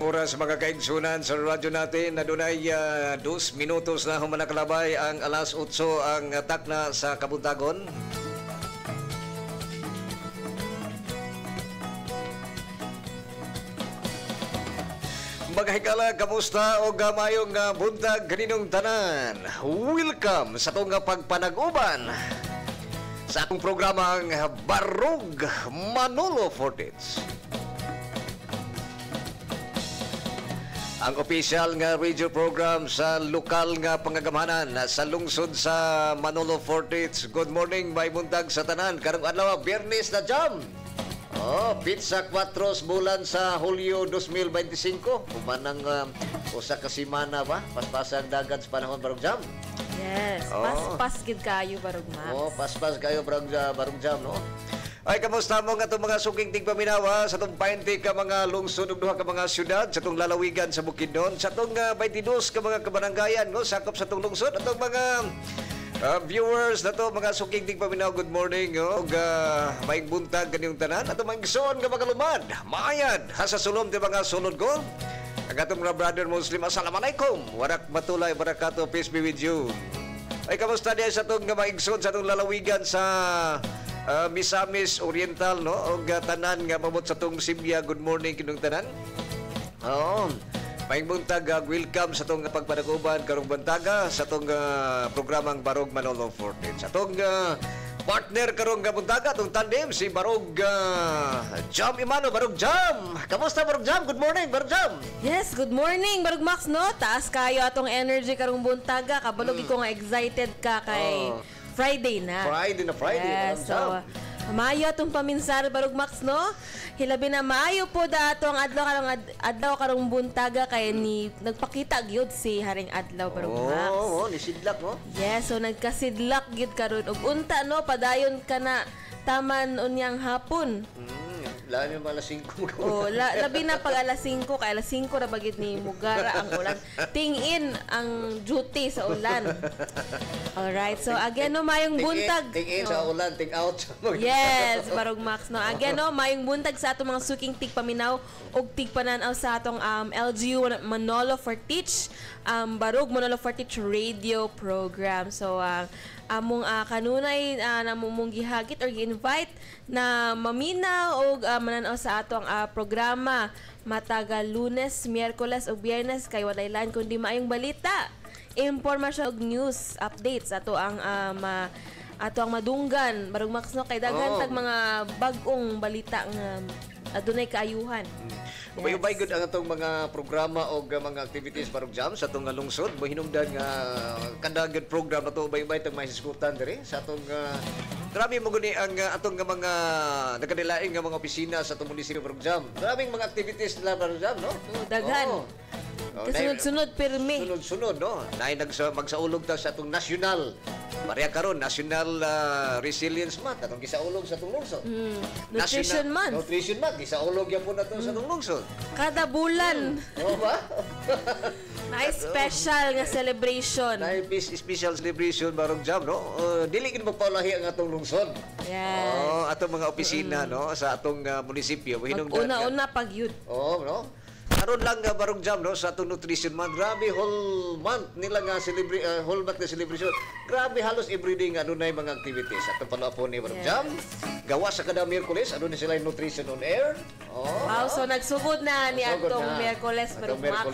Oras mga kaigsunan sa radyo natin na dunay 2 minutos na humanakalabay ang alas 8 ang takna sa Kabuntagon. Mga higala, kamusta o gamayong buntag kaninong tanan? Welcome sa itong pagpanag-uban sa atong programang Barug Manolo Fortits. Ang opisyal nga radio program sa lokal nga pangagamhanan sa lungsod sa Manolo Fortits. Good morning, may buntag sa tanan. Karong adlaw, Biyernes na jam. Pizza 4 bulan sa Hulyo 2025. Kumanang usa ka semana ba? Paspasang dagat sa panahon barog jam. Yes, paspas gid kayo barog Max. Paspas kayo barog jam, no? Ay, kamusta mo nga itong mga suking tigpaminawa sa itong 20 ka mga lungsod ug duha ka mga syudad sa itong lalawigan sa Bukidnon, sa itong 22 ka mga kabaranggayan, no? Sakop sa itong lungsod, itong mga viewers na to, mga suking tigpaminawa, good morning, no? Maing buntag kanyang tanan, at mga igsoon nga mga lumad, maayad, hasasulom di mga sulod ko. Ang atong mga brother Muslim, assalamualaikum, warak matulay, barakato, peace be with you. Ay, kamusta niya sa itong mga igsoon sa itong lalawigan sa Misamis Oriental, no? O tanan nga mabot sa tong Sibya. Good morning kinong tanan. Maing buntag, welcome sa tong pagpanaguban karong bantaga sa tong programang Barog Manolo Fortits. Sa tong partner karong buntaga, tong tandem si Barog Jam Imano. Barog Jam, kamusta Barog Jam? Good morning Barog Jam. Yes, good morning Barog Max, no? Taas kayo atong energy karong buntaga. Kabalog ko nga excited ka kay Friday na. Friday. Yes, so, maayo atong paminsar Barog Max, no? Hilabi na maayo po dato ang adlaw karong buntaga kay ni nagpakita gyud si Haring Adlaw Barog Max. Nisidlak, no? Yes, so nagkasidlak gyud karon ug unta, no, padayon ka na taman unyang hapon. Lalo yung alas 5 labi na pag alas 5 kay alas 5 ra bagid ni mugara ang ulan. Ting-in ang duty sa ulan. Alright, so again, no, mayong buntag. Ting-in sa ulan, ting-out sa mga. Yes, Barog Max, no. Again, no, mayong buntag sa atong mga suking tigpaminaw ug tigpananaw sa atong LGU Manolo Fortits, Barog Manolo Fortits radio program. So among kanunay namumong gihagit or gi-invite na mamina o mananaw sa atong programa mataga Lunes, Miyerkules o Biyernes kay walay lan kundi maayong balita, impormasyon ug news updates ato ang madunggan Barog Max, no, kay daghan tag mga bag-ong balita nga adunay kaayuhan. Ubay-ubay gud ang atong mga programa o mga activities Barog Jam sa atong lungsod. Mahinungdan nga kada gud program nato ubay-ubay tag may hisgutan diri sa atong grabe mo guni ang atong mga nagkadilaing nga mga opisina sa atong munisipyo Barog Jam. Grabing mga activities nila Barog Jam, no? Daghan. Sunod-sunod pirmi. Sunod-sunod, no? Nay magsaulog ta sa atong national. Pareha karon National Resilience Month atong gisaulog sa atong lungsod. Nutrition Month. Nutrition Month gisaulog yan po nato sa atong lungsod. Kada bulan. Oo ba? May special nga celebration. May special celebration Barog Jam, no? Dili gid magpaulahi ang atong lungsod. Yes. Atong mga opisina, no, sa atong munisipyo. Una pag yun. No? Karon lang Barog Jam, no, sa atong Nutrition Month. Grabe, whole month nila nga whole month na celebration. Grabe, halos everyday nga adunay mga activities. Atong palapon ni Barog Jam. Gawa sa kada Miyerkules, adunay sila Nutrition on Air. So nagsugod na ni atong Miyerkules Barog Max.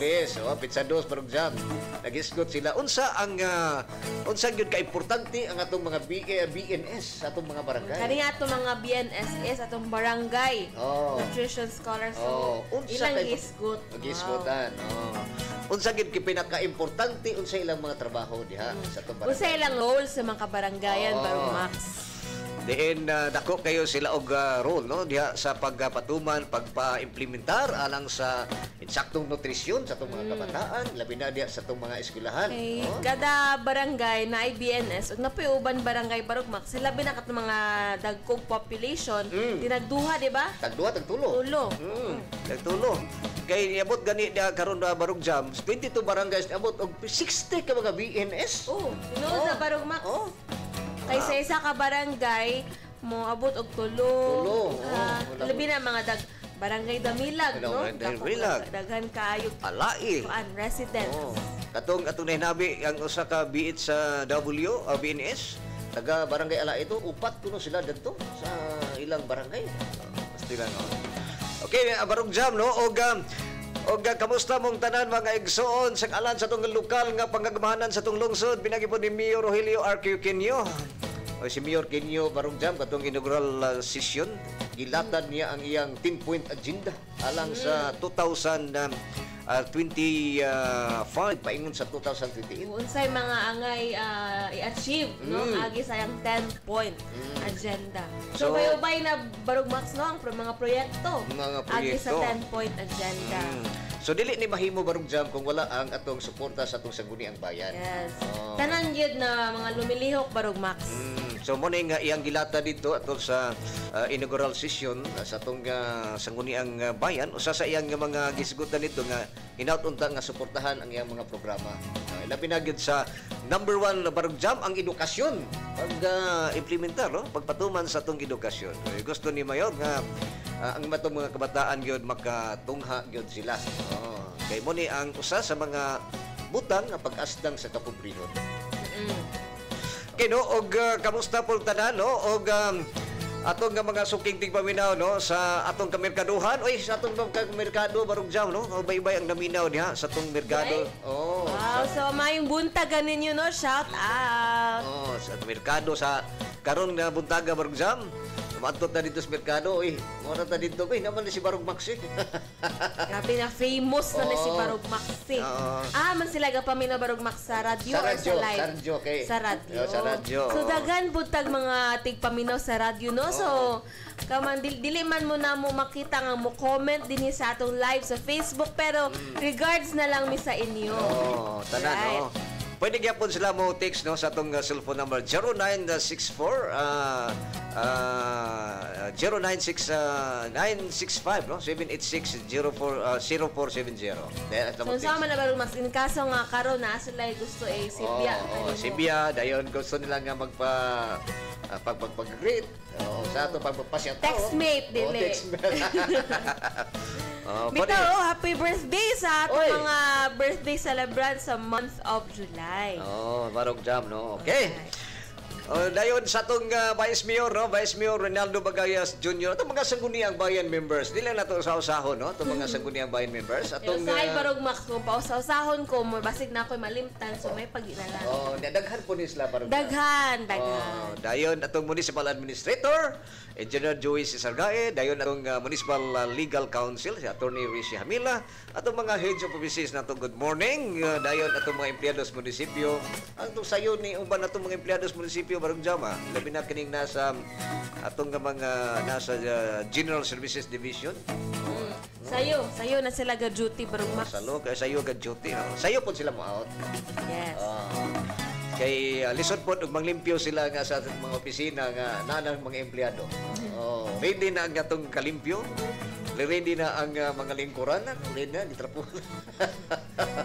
Pizza 2 Barog Jam. Nag-isgot sila. Unsa gyud ka importante ang atong mga BNS sa atong mga barangay. Kani atong mga BNSS atong barangay. Nutrition scholars. So ilang isgot. Mag-isgotan. Unsa gid ki pinaka-importante unsa ilang mga trabaho diha sa atong barangay. Unsa ilang role sa mga kabarangayan Barog Max. Diin dako kayo sila og role, no, diha sa pagpatuman, pagpa-implementar alang sa insaktong nutrisyon sa atong mga kabataan, labi na diha sa atong mga eskwelahan. Okay. Kada barangay na IBNS ug napayuban barangay Barog Max, sila binak at mga dagkog population, dinagduha, di ba? Tagtulo. Tagtulo. Kay niabot gani karon Barog Jam, 22 barangays niabot og 60 ka mga BNS. Sunod sa Barog Max. Kay sa isa ka barangay mo abot og tulo. Labi na mga Barangay Damilag, no? Damilag. Daghan kaayo Alai. residents. Oh. Katong nahinabi ang usa ka biit sa BNS, taga Barangay Alai ito, upat kuno sila dito sa ilang barangay. Basta lang. Okay, Barong Jam, no? Og kamusta mong tanan mga igsoon sa alan sa tong lokal nga pangagamahanan sa tong lungsod pinagipon ni Mayor Rogelio R.Q. Quinio. O si Mayor Quinio Barong Jam katong inaugural session gilatan niya ang iyang 10-point agenda alang sa 2025 paingon sa 2028. Unsay mga angay i-achieve, no? Agi sayang 10-point agenda. So, bayobay na Barog Max, no? Ang mga proyekto. Agi sa 10-point agenda. So dili ni mahimo Barong Jam kung wala ang atong suporta sa atong sangguniang bayan. Yes. Tanan gyud na mga lumilihok Barog Max. So mo nga iyang gilata dito ato sa inaugural session sa atong sangguniang bayan usa sa iyang mga gisgutan nito nga hinaut-unta nga suportahan ang iyang mga programa. Labi na gyud sa number 1 na Barog Jam ang edukasyon pag implementar, no? Pagpatuman sa atong edukasyon. Gusto ni Mayor nga ang matong mga kabataan gyud makatungha gyud sila. Kay mo ni ang usa sa mga butang nga pag-asdang sa kapobrehon. Okay, no? Og kamusta po tanan, no? Og atong nga mga suking tigpaminaw, no? Sa atong kamerkaduhan. Oy, sa atong kamerkado, Barong Jam, no? Baybay ang naminaw niya sa atong merkado. Wow, so mayong buntagan ninyo, no? Shout out! Sa merkado, sa karon nga buntaga, Barong Jam. Maantot na dito sa merkado, muna na dito, naman na si Barog Maxi. Grabe na, famous na si Barog Maxi. Man sila gapamina Barog Max sa radyo or sa live? Sa radyo. So, daghan buntag mga tigpaminaw sa radyo, no? So, dili man mo na mo makita nga mo comment din sa atong live sa Facebook, pero regards na lang mi sa inyo. Tanan, right. No? Pwede gyapon sila mo text, no, sa atong cellphone number 0964 965, no, 786-0470. So sama na ba mas in kaso nga karon na sila gusto Sibia. Sibia dayon gusto nila nga pag-greet. Sa ato pagpapasya. Textmate dili. Happy birthday sa ato mga birthday celebrant sa month of July. Barong Jam, no? Okay. Dayon sa atong Vice Mayor, no? Vice Mayor Ronaldo Bagayas Jr. Itong mga sangguniang bayan members. Dili na ito sa usahon, no? Itong mga sangguniang bayan members. Atong sahil Barog Max, kung pausahon ko, basig na ako'y malimtan, so may pag-inalan. Daghan po ni sila, Barog. Daghan. Dayon atong Municipal Administrator, Engineer Joey Cesargae, dayon atong Municipal Legal Council, si Attorney Rishi Hamila, atong mga heads of offices na good morning, dayon atong mga empleyados munisipyo, atong sayo ni uban atong mga empleyados munisipyo Barong Jam, labi na kining nasa atong mga nasa General Services Division. Sayo na sila ga duty Barong Max. Sayo ga duty, no? Sayo po sila mo out. Yes. Kay lisod po ug manglimpyo sila nga sa mga opisina nga nanang mga empleyado. Ready na ang atong kalimpyo. Ready na ang mga lingkuran, ready na gitrapo.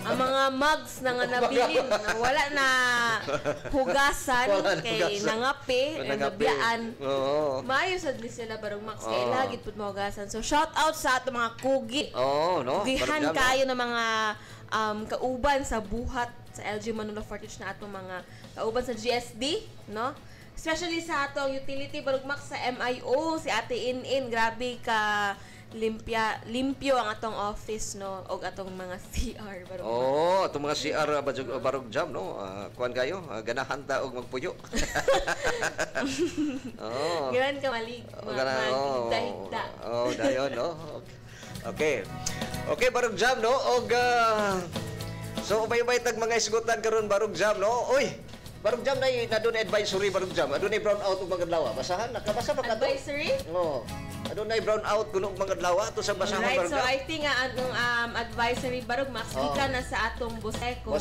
Ang mga mugs na nga nabilin, wala na hugasan kay nangapi, nabiyaan. Maayo sad ni sila Barong Max kay lagi pud mahugasan. So shout out sa ato mga kugi. No. Kugihan kayo ng mga kauban sa buhat sa LG Manolo Fortich na atong mga kauban sa GSD, no? Especially sa atong utility Barog Max sa MIO, si Ate In, grabe ka limpyo ang atong office, no, og atong mga CR Barog. Atong mga CR Barog Jam, no. Kuan kayo, ganahan ta og magpuyo. Ganan ka malig. Magigda-higda. Dayon, no. Okay, Barog Jam, no. Og so ubay-ubay tag mga isgutan karon Barog Jam, no. Barog Jam na doon advisory Barog Jam. Adunay brown out ug mga adlaw. Basahan nakabasa ba ka? Advisory? Adunay brown out kuno ug mga adlaw to sa basahan Barog Jam. So I think atong advisory Barog Max gikan na sa atong Buseco.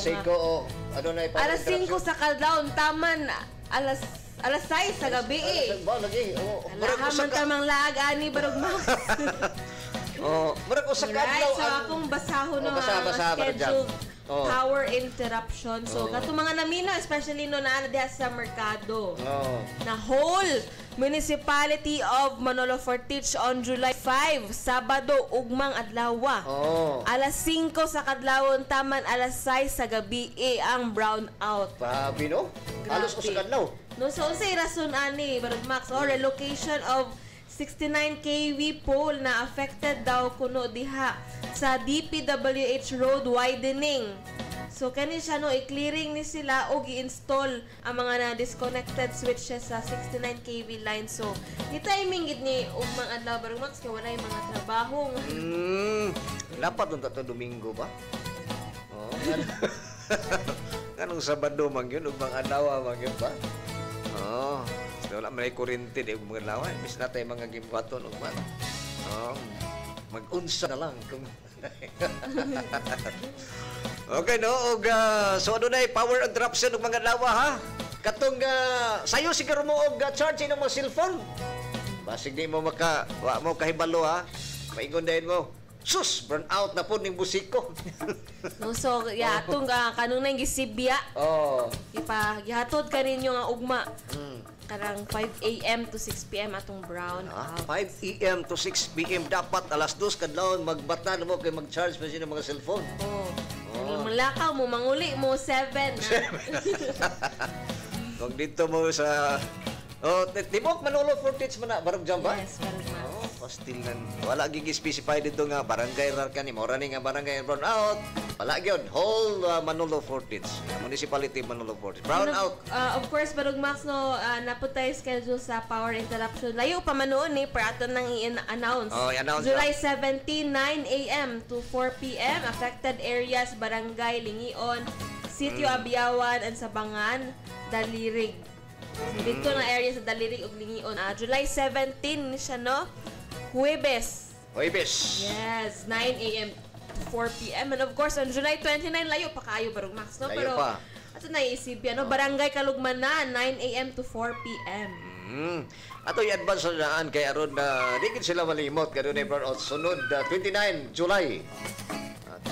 Adunay pa. Alas 5 sa kadlawon taman alas 6 sa gabi. Ba lagi. Alahaman tamang lag ani Barog Max. Murag usa ka adlaw. So akong basahon no basa schedule. Oh. power interruption. So, katong mga naminaw, especially no na diha sa merkado, Oh. na whole Municipality of Manolo Fortich on July 5, Sabado, ugmang adlaw. Oh. Alas 5 sa kadlawon taman alas 6 sa gabi ang brownout. Grabe, no? Halos Grabe. usag adlaw. No, so unsay rason ani, Barog Max, or relocation of 69 kV pole na affected daw kuno diha sa DPWH road widening. So kani siya no, i-clearing ni sila og i-install ang mga na disconnected switches sa 69 kV line. So ni timing gid ni ugmang adlaw Barog Max kay walay mga trabaho. Dapat nung tato Domingo ba? Oh. Kanong Sabado man yun, ugmang adlaw man yun ba? Oh. So, wala may kurente di ugmang adlaw. Mis na tayo mga gimbaton ugman. Oh. Mag-unsa na lang kung okay, no? Og, so, ano na power interruption ng mga lawa, ha? Katong, sayo siguro mo og charge ng mga cellphone. Basig di mo wa mo kahibalo, ha? Maingon dahil mo, sus, burn out na po ng busiko. No, so atong kanung nang gisibya. Oh. Gihatod ka ninyo nga ugma. Karang 5 a.m. to 6 p.m. atong brown out. 5 a.m. to 6 p.m. dapat alas 2 kadlawon magbata mo kay mag-charge pa siya ng mga cellphone. Oh. Malakaw mo, manguli mo 7. Kung dito mo sa tibok Manolo Fortich man na barog jam ba? Yes, Barog Max. Pastilan. Wala gigi specify dito nga barangay ra kani mo ni nga barangay brown out. Wala gyud whole Manolo Fortich. Municipality Manolo Fortich. Brown out. Of course, Barog Max, no, naputay schedule sa power interruption. Layo pa man noon eh, para ato nang i-announce. Oh, i-announce July 17, 9 a.m. to 4 p.m. Affected areas, Barangay Lingion, Sitio Abiawan, and Sabangan, Dalirig. So, dito na area sa Dalirig ug Lingion. July 17 ni siya, no? Huwebes. Huwebes. Yes, 9 a.m. to 4 p.m. And of course, on July 29, layo pa kayo, Barog Max, no? Layo Pero, pa. ato na iisip yan, no? Barangay Kalugmanan, 9 a.m. to 4 p.m. Ato i-advance na daan kay aron na di gid sila malimot kadto ni brown out sunod 29 July.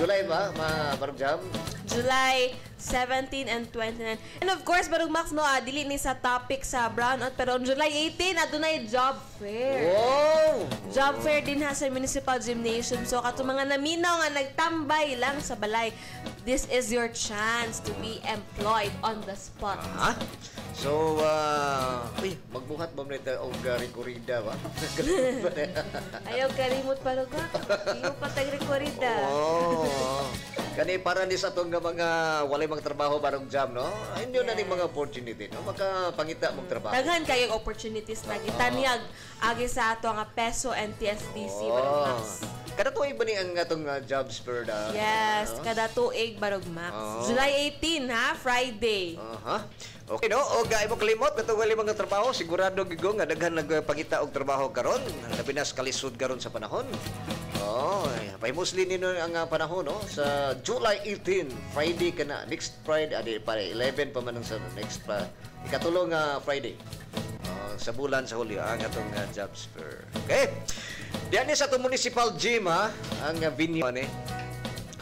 July ba Barog Jam? July 17 and 29. And of course, Barog Max, no, dili ni sa topic sa brownout, pero on July 18, adunay job fair. Wow! Job fair din ha sa Municipal Gymnasium. So, kato mga naminaw nga nagtambay lang sa balay, this is your chance to be employed on the spot. Ha? So, magbuhat ba nito og rekorida ba? Ayaw kalimot pa rin ba? Ayaw pa tag-rekorida. Oh. Kani para ni sa atong mga walay mga trabaho barong jam, no? Inyo na ni mga opportunity, no? Makapangita mong trabaho. Daghan kayong opportunities na gitanyag agi sa ato nga Peso and TSDC, Barog Max. Kada tuig ba ni ang atong jobs per da? Yes, kada tuig, Barog Max. July 18, ha? Friday. Okay, no? O gaay mo kalimot katong wali mga trabaho, sigurado gigo nga daghan nagpangita og trabaho karon, labi na sa kalisod karon sa panahon. Pahimusli nino ang panahon, no? Sa July 18, Friday kana, next Friday, para 11 pa man sa next ikatulong Friday. Sa bulan sa Hulyo ang atong jobs fair. Okay? Diyan ni sa atong municipal gym, ha? Ang venue ni.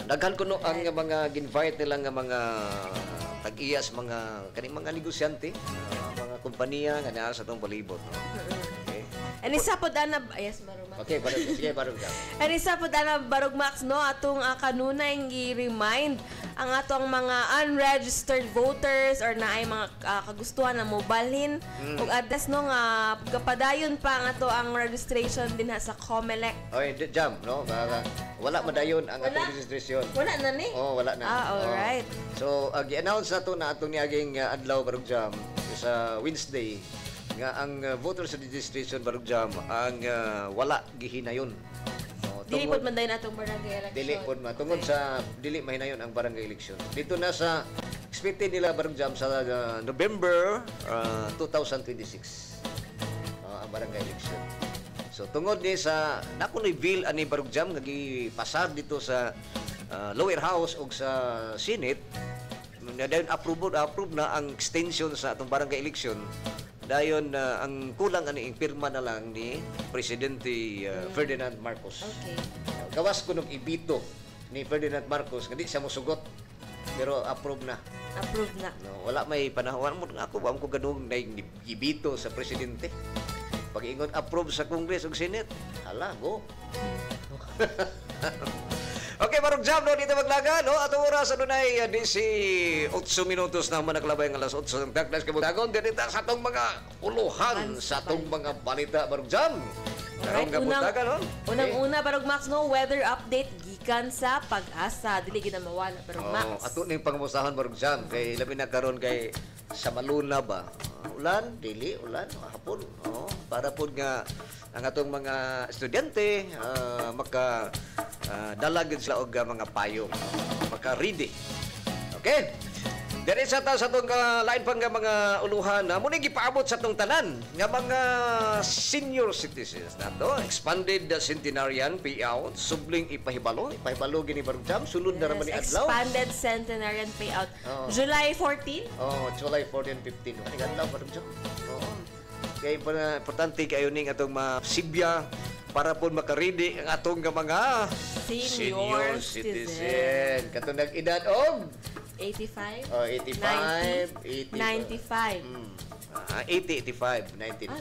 Daghan kuno ang mga ginvite nila nga mga tag-iyas mga kaning mga negosyante, mga kompanya nga naa sa atong palibot, no? Okay. And isa po na yes, Barog Max. Okay, sige, Barog Max. And isa po na Barog Max, no, atong kanunay gi-remind ang atong mga unregistered voters or naay mga kagustuhan na mobalhin ug address, no, nga kapadayon pa ang ato ang registration din sa COMELEC. Oy, jam, no? Wala madayon ang atong registration. Wala na ni? Wala na. Alright. So, gi-announce na to na atong niaging adlaw Barog Jam sa Wednesday nga ang voters registration Barog Jam ang wala gihinayon. Dili pod man dayon atong barangay election. Dili pod man tungod sa dili mahinayon ang barangay election. Dito na sa expected nila Barog Jam sa November 2026. Ang barangay election. So tungod ni sa nakunoy bill ani Barog Jam nga gipasar dito sa lower house ug sa Senate, dayon approve na ang extension sa atong barangay election. Dayon ang kulang ani pirma na lang ni Presidente Ferdinand Marcos. Okay. Gawas ko nung ibito ni Ferdinand Marcos nga di siya mosugot Pero approve na. Approve na. No, wala may panahon mo ako ba ko ganung gibito sa presidente. Pag ingon approve sa Congress ug Senate, hala go. Okay, Barong Jam, no, dito maglaga, no? Atong oras, adunay 18 minutos na manaklabay ng alas 8 ng Daklas Kabutagon. Dito sa atong mga uluhan, sa atong mga balita, Barong Jam. Karong kabutagan, no? Unang-una, Barong Max, no? Weather update, gikan sa Pag-asa. Dili gina mawala, Barong Max. Ato ning pangamustahan, Barong Jam. Kay labi na karon kay sa Maluna ba? Ulan, dili, ulan, hapon. Para po nga ang atong mga estudyante maka dalagin sila og mga payong, maka ready. Okay? Diri sa atong lain pang nga mga uluhan, muna gipaabot sa atong tanan nga mga senior citizens nato, expanded centenarian payout, subling ipahibalo gini Barong Jam, sulod na raman ni adlaw. Expanded centenarian payout. July 14? July 14, 15. Ano nga adlaw, Barong Jam? Kaya importante kayo ning atong masibya para po makaridi ang atong mga Senior citizen. Katong nag-edad og 85? 85, 95. 80, 85, 80,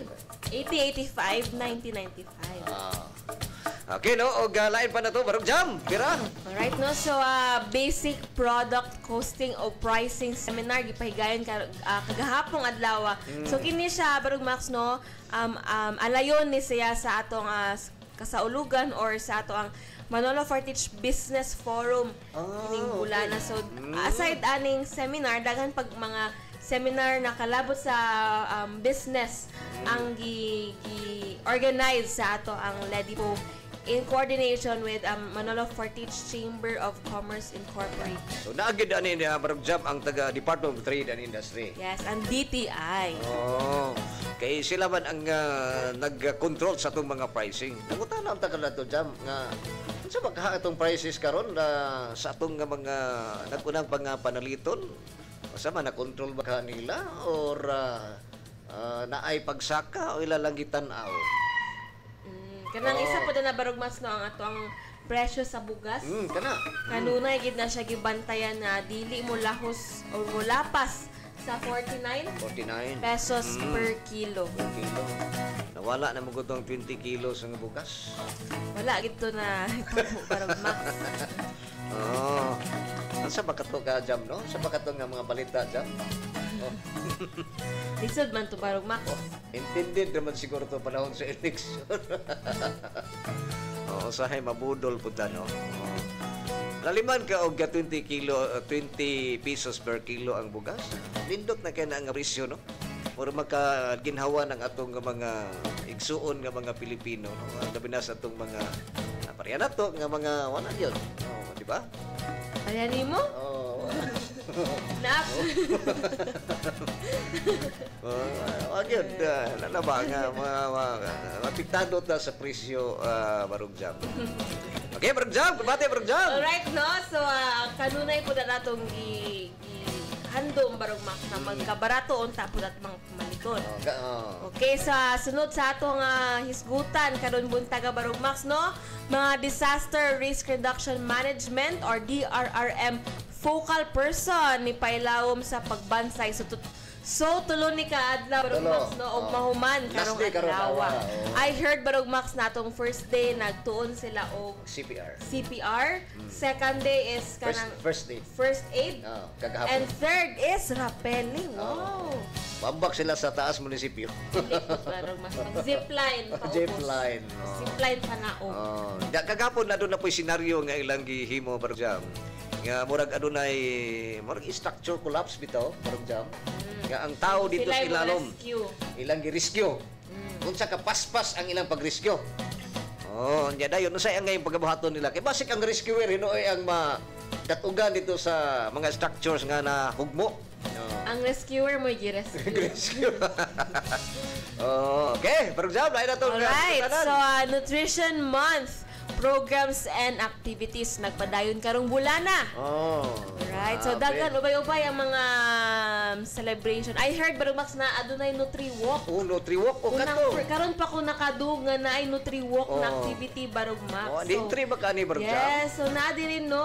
85, 1995. 1995. Okay, no? O lain pa na to, Barong Jam. Pira. Alright, no? So, basic product costing o pricing seminar, gipahigayon kagahapong adlaw. So, kini siya, Barong Max, no? Alayon ni siya sa atong kasaulugan or sa atong Manolo Fortich Business Forum kining bulana. So, aside aning seminar, daghan pag mga seminar na kalabot sa business ang gi-organize sa ato ang LEDIPO in coordination with Manolo Fortich Chamber of Commerce Incorporated. So, naagid ani ni Barong Jam ang taga Department of Trade and Industry. Yes, ang DTI. Kay sila man ang nag-control sa itong mga pricing. Nangutan ang tagal na ito, Jam, nga sa magkaha itong prices karon sa itong mga nagpunang panaliton, sa man na-control ba ka nila or naay pagsaka o ilalangitan aw? Kanang isa po na Barong Mas, no, ang ato ang presyo sa bugas. Kanunay gid na siya gibantayan na dili mo lahos o mo lapas sa 49 pesos per kilo. Nawala na mo gutong 20 kilos ang bugas. Wala gito na Barong Max. Sa bakato ka, Jam, no? Sa bakato nga mga balita, Jam. Lisod man to Barong Max. Intended naman siguro to panahon sa election. Usahay mabudol po no? Laliman ka og 20 pesos per kilo ang bugas. Lindot na kaya na ang presyo, no? Para makaginhawa ng atong mga igsuon nga mga Pilipino, no? Labi na sa atong mga pareha na to nga mga wala yun. Di ba? Pareha nimo? Nak. Wag yun. Ano ba nga mapiktado ta sa presyo, Barong Jam. Okay, Barong Jam. Kumate, Barong Jam. Alright, no? So, kanunay po na natong handom Barong Max na magkabarato unta po na mga pamaliton. Okay, sa sunod sa atong hisgutan karon buntaga Barong Max, no? Mga Disaster Risk Reduction Management or DRRM focal person ni pailawom sa pagbansay so tulo ni kaadlaw Barong Max, no, og mahuman karong adlaw. I heard Barong Max natong first day nagtuon sila og CPR. Second day is kanang first aid. Kagahapon. And third is rappelling. Wow. Bambak sila sa taas munisipyo. Barong Max, zipline pa. Zipline. Zipline pa na og. Kagahapon na doon na po senaryo nga ilang gihimo Barong Jam. Nga murag adunay structure collapse bitaw Barong Jam. Nga ang tao dito sa ilalom ilang gi-rescue. Unsa ka paspas ang ilang pag-rescue. Nya dayon unsa ang ngayong pagabuhaton nila. Kay basic ang rescuer hinoy ang datugan dito sa mga structures nga na hugmo. Ang rescuer mo gi-rescue. Okay, Barong Jam, lain na to. Alright, so Nutrition Month programs and activities nagpadayon karong bulana. Right. So daghan ubay-ubay ang mga celebration. I heard Barong Max na adunay Nutri-Walk. Nutri-Walk o kato. Karon pa ko nakadug nga na ay Nutri-Walk na activity Barong Max. Di-entry ba ka ni Barong Jam? Yes, so na din no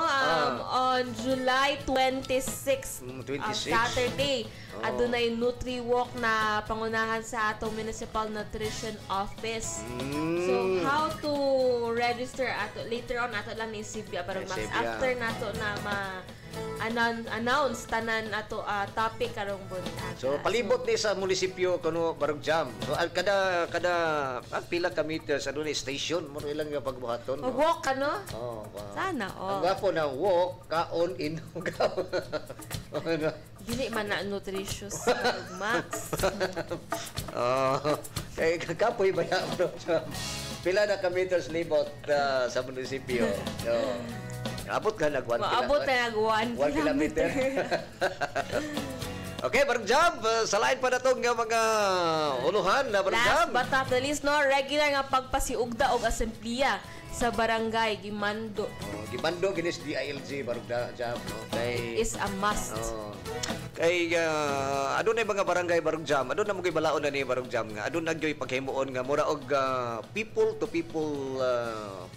on July 26, 26. Saturday. Adunay Nutri-Walk na pangunahan sa atong Municipal Nutrition Office. So how to register ato later on ato lang ni Sibia Barong Max after nato na announce tanan ato topic karong buntag. So palibot ni sa munisipyo kuno Barong Jam. So kada pila ka meters ano ni station mo ilang nga pagbuhaton. Walk ano? Sana Ang gapo na walk kaon inugaw. Dili man na nutritious Barong Max. Kay kapoy ba ya Barong Jam? Pila na ka meters libot sa munisipyo. Abot ka nag 1 kilometer. Okay, Barong Jam, sa lain pa na itong mga uluhan na Barong Jam. Last but not the least, no, regular nga pagpasiugda og asempleya sa barangay Gimando. Gimando ginis DILG Barong Jam, no? Kay is a must. Kay adun ay mga barangay Barong Jam, adun na mo balaon na ni Barong Jam nga adun nagyoy paghimuon nga mura og people to people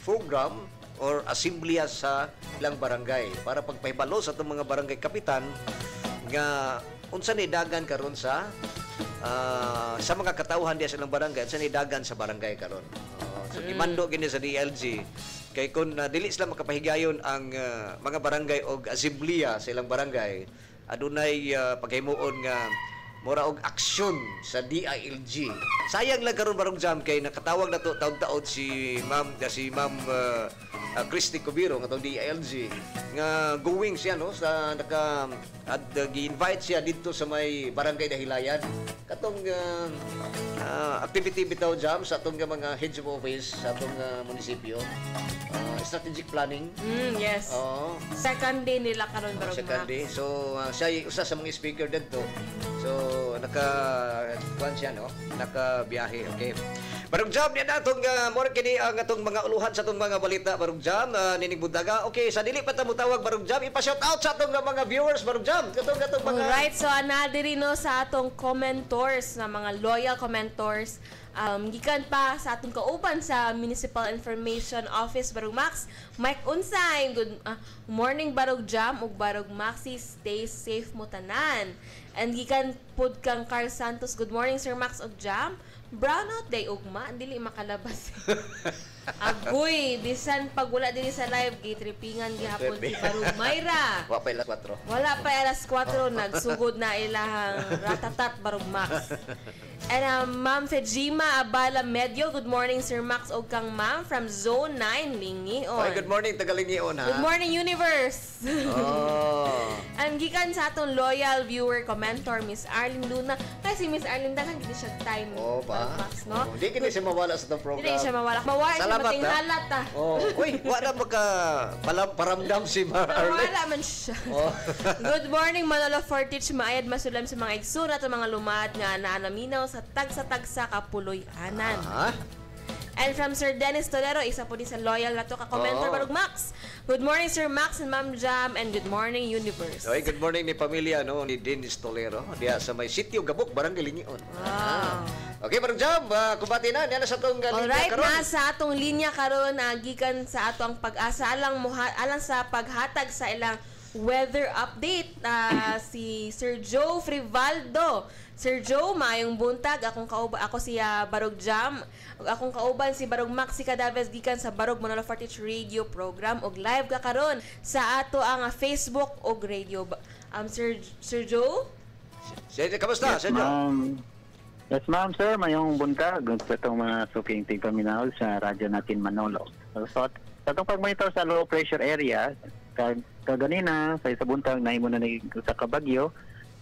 program or assembleya sa ilang barangay para pagpahibalo sa itong mga barangay kapitan nga unsa ni dagan karon sa mga katawhan diya sa ilang barangay unsa ni dagan sa barangay karon. So gimando gini sa DLG kay kun dili sila makapahigayon ang mga barangay og assembleya sa ilang barangay adunay paghimuon nga mura og aksyon sa DILG. Sayang lang karon Barong Jam kay nakatawag na to taud-taud si Ma'am Christy Cubiro nga tong DILG nga going siya no sa gi-invite siya dito sa may barangay Dahilayan. Katong activity bitaw Jam sa atong mga heads of office sa atong munisipyo. Strategic planning. Yes. Second day nila karon Barong Max. Second day. So siya usa sa mga speaker dito. So kuan siya no, nakabiyahe. Okay. Barong Jam niya natong more kini ang atong mga uluhan sa atong mga balita Barong Jam nining buntaga. Okay, sa dili pa ta mo tawag Barong Jam, ipa-shout out sa atong mga viewers Barong Jam. Katong mga Alright, so another no sa atong commentors na mga loyal commentors. Gikan pa sa atong kauban sa Municipal Information Office Barong Max, Mike Unsay, good morning Barong Jam ug Barong Maxi, stay safe mo tanan. And gikan pud kang Carl Santos, good morning Sir Max ug Jam. Brownout day ugma, dili makalabas. Agoy, bisan pag wala dili sa live gitripingan gihapon si Barong Mayra. Wa pa alas 4. Wala pa alas 4 nagsugod na ilahang ratatat Barong Max. And Ma'am Fejima Abala Medyo, good morning Sir Max og kang Ma'am from Zone 9 Lingion. Good morning Tagalingion ha. Good morning Universe. Ang gikan sa atong loyal viewer commentor Miss Arlene Luna. Kasi Miss Arlene daghan gid siya time. Max, no? Di kini siya mawala sa itong program. Di siya mawala. Mawala siya matinghalat ta. Uy, wala maka paramdam si Arlene. Wala man siya. Good morning Manolo Fortich, maayad masulam sa mga igsura at mga lumad nga naanaminaw sa tagsa-tagsa kapuloy-anan. And from Sir Dennis Tolero, isa po din sa loyal na to ka-commenter Barong Max. Good morning Sir Max and Ma'am Jam and good morning Universe. Okay, good morning ni pamilya no ni Dennis Tolero diya sa may sitio Gabok, Barangay Lingion. Okay, Barong Jam, kubati na niya na sa atong linya alright, karon. Alright, na sa atong linya karon gikan sa atong pag-asa alang sa paghatag sa ilang weather update si Sir Joe Frivaldo. Sir Joe, maayong buntag. Ako si Barog Jam. Akong kauban si Barog Maxi Cadaves gikan sa Barog Manolo Fortich Radio program og live ka karon sa ato ang Facebook og radio. Sir Joe? Sir, kamusta? Yes, ma'am. Yes, ma'am, sir. Mayong buntag sa itong mga suking tigpaminaw sa radyo natin Manolo. So, sa itong pag-monitor sa low pressure area, kaganina sa isa buntag na imo na sa kabagyo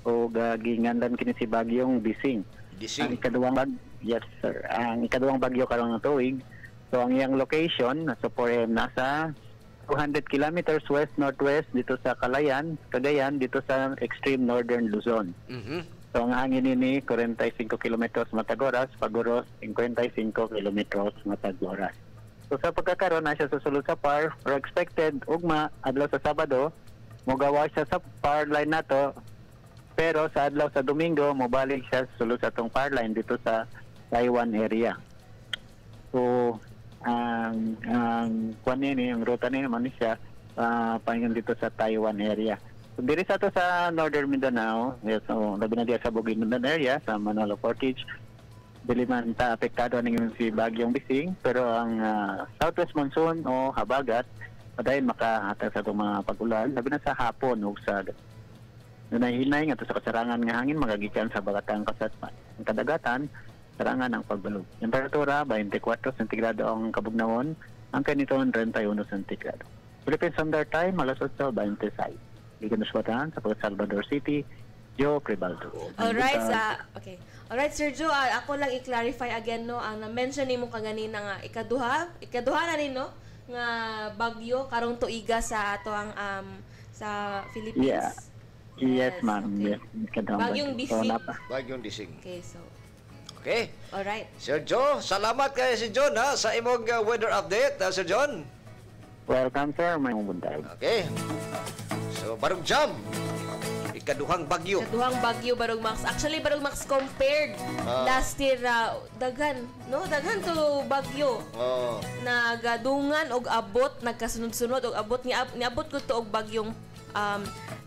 o gingandan kini si bagyong Bising. Ang ikaduhang yes sir, ang ikaduhang bagyo karong tuig. So ang iyang location nasa 4M nasa 200 kilometers west northwest dito sa Calayan, Cagayan dito sa extreme northern Luzon. So ang hangin ini 45 kilometers matag oras, paguros 55 kilometers matag oras. So sa pagkakaroon na siya susulod sa PAR, or expected ugma adlaw sa Sabado, mogawa siya sa PAR line nato Pero sa adlaw sa Domingo, mobalik siya sulod sa atong power line dito sa Taiwan area. So, ang ruta niya naman siya pahingan dito sa Taiwan area. So, diri sa to sa Northern Mindanao, so labi na diya sa Bukidnon area, sa Manolo Portage, dili man ta apektado ning si Bagyong Bising, pero ang southwest monsoon o habagat padayon makahatag sa itong mga pag-ulan, labi na sa hapon o sa hinay nga to sa kasarangan nga hangin magagikan sa bagatang kasatpan. Ang kadagatan, sarangan ang pagbalog. Temperatura 24 centigrado ang kabugnawon, ang kaniton 31 centigrado. Philippine Standard Time, alas 8:26. Ligan na sa Salvador City, Joe Cribaldo. Alright, okay. Alright, Sir Joe, ako lang i-clarify again, no, ang na-mention ni mo kaganina nga, ikaduha na rin, no, nga bagyo, karong tuiga sa ato ang, sa Philippines. Yeah. Yes, ma'am. Okay. Yes. Bagyong Bising. Bagyong Bising. Okay, so, Okay. alright. Sir Joe, salamat kay si John ha sa imong weather update, Sir John. Welcome, sir. May buntag. Okay. So, Barong Jam. Ikaduhang bagyo. Kaduhang bagyo, Barong Max. Actually, Barong Max, compared last year, daghan, no? Daghan to bagyo. Oh. Nagadungan og abot, nagkasunod-sunod og abot. Niabot ko to og bagyong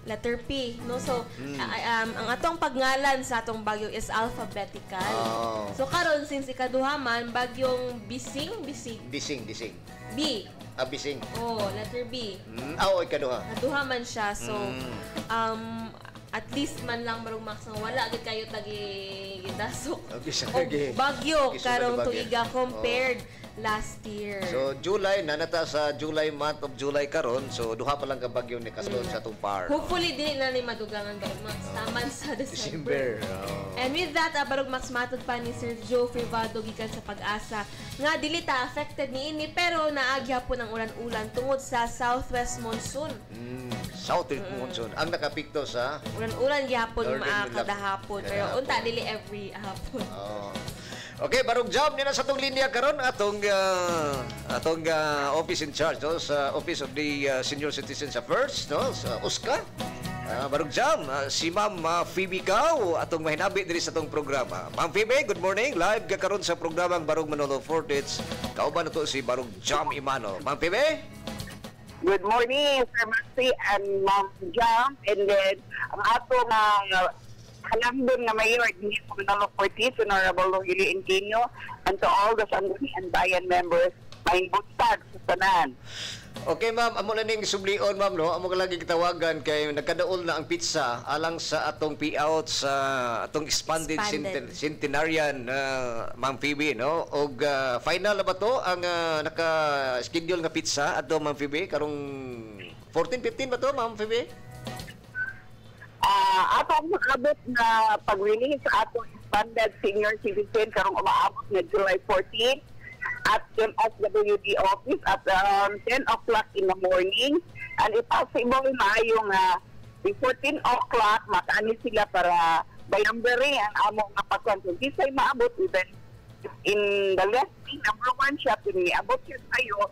letter P, no? So, ang atong pagngalan sa atong bagyo is alphabetical. Oh. So, karon since ikaduhaman, bagyong Bising. Bising. B. Bising. Oh, letter B. Ikaduha. Naduhaman siya. So, at least man lang Barong Max nga wala gid kayo tagi gidasok. Bagyo karong tuiga compared last year. So July nanata sa month of July karon. So duha pa lang ka bagyo ni kasulod sa atong par. Hopefully dili na ni madugangan Barong Max taman sa December. And with that, Barong Max matod pa ni Sir Joe Frivado gikan sa Pag-asa nga dili ta affected niini pero naagya po ng ulan-ulan tungod sa southwest monsoon. Southwest monsoon ang nakapikto sa ulan-ulan gyapon Northern kada hapon pero unta dili every hapon. Okay, Barong Jam nila sa atong linya karon atong office in charge, no, sa Office of the Senior Citizens Affairs, no, sa USCA. Barong Jam, si Ma'am Phoebe Cao atong mahinabi diri sa atong programa. Ma'am Phoebe, good morning. Live ka karon sa programang Barong Manolo Fortits. Kauban nato si Barong Jam Imano. Ma'am Phoebe? Good morning, Sir Maxi and Ma'am Jam. And then, ang ato na halambon na mayor, hindi ko Manolo Fortis, Honorable Rogelio Ingenio, and to all the Sangguniang Bayan members, may buntag sa tanan. Okay, ma'am, amo na ning sublion, ma'am, no? Amo ka lagi kitawagan kay nagkadaol na ang pizza alang sa atong payout sa atong expanded. Centenarian, Ma'am Phoebe, no? Og final na ba to ang naka-schedule nga pizza ato, Ma'am Phoebe, karong 14-15 ba to, Ma'am Phoebe? Atong nakabot na pag-release sa atong expanded senior citizen karong umaabot na July 14 at MSWD office at around 10 o'clock in the morning. And if possible, maayong 14 o'clock, makaani sila para bayambere ang among napagkuhan. So, di sa'y maabot even in the listing, number 1 siya, piniabot siya sa'yo,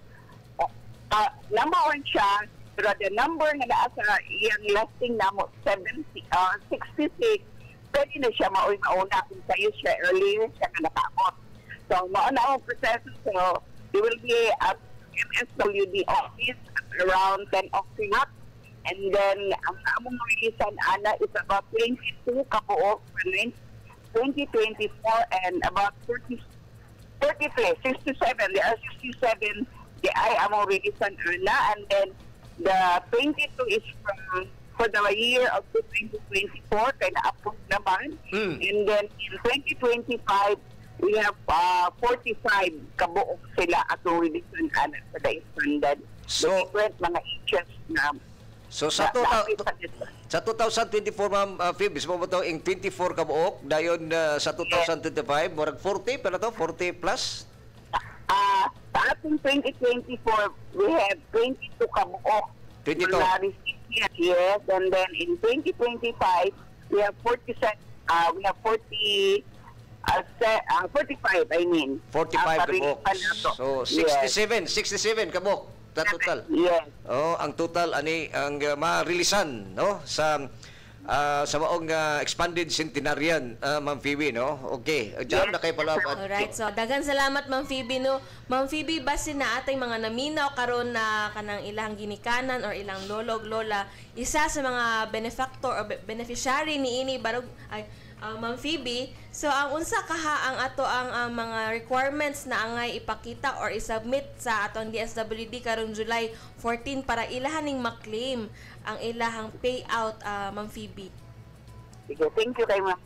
number 1 siya, pero the number na naa sa iyang listing na mo, 66, pwede na siya mauna kung sa'yo siya earlier siya na nakaabot. So, mauna ang proseso. So, we will be at MSWD office at around 10 o'clock. And then, ang among releasan, Ana, is about 22 kabuok for 2024 and about 63, 67. There are 67 the I among releasan, Ana. And then, the 22 is for the year of 2024, kaya na-approve naman. And then, in 2025, we have 45 kabuok sila atong releasan anak sa the standard. So, different mga ages na sa 2024, Ma'am Phoebe, mo ba ito yung 24 kabuok, dayon sa 2025, murag 40, pero to 40 plus? Sa ating 2024, we have 22 kabuok. 22? Yes, and then in 2025, we have 45, I mean. 45 kabok. So, 67 kabok. Total. Yes. Oh, ang total ani ang ma-releasan, no, sa sa maong expanded centenarian, Ma'am Phoebe, no? Okay. Diyan na kay pala. Alright, so dagan salamat Ma'am Phoebe, no. Ma'am Phoebe, base na atay mga naminaw karon na kanang ilang ginikanan or ilang lolo lola, isa sa mga benefactor or beneficiary ni ini barog ay Ma'am Phoebe. So ang unsa kaha ang ato ang mga requirements na angay ipakita or isubmit sa atong DSWD karon July 14 para ilahaning maklaim ang ilahang payout, Ma'am Phoebe. Sige, thank you kay Ma'am.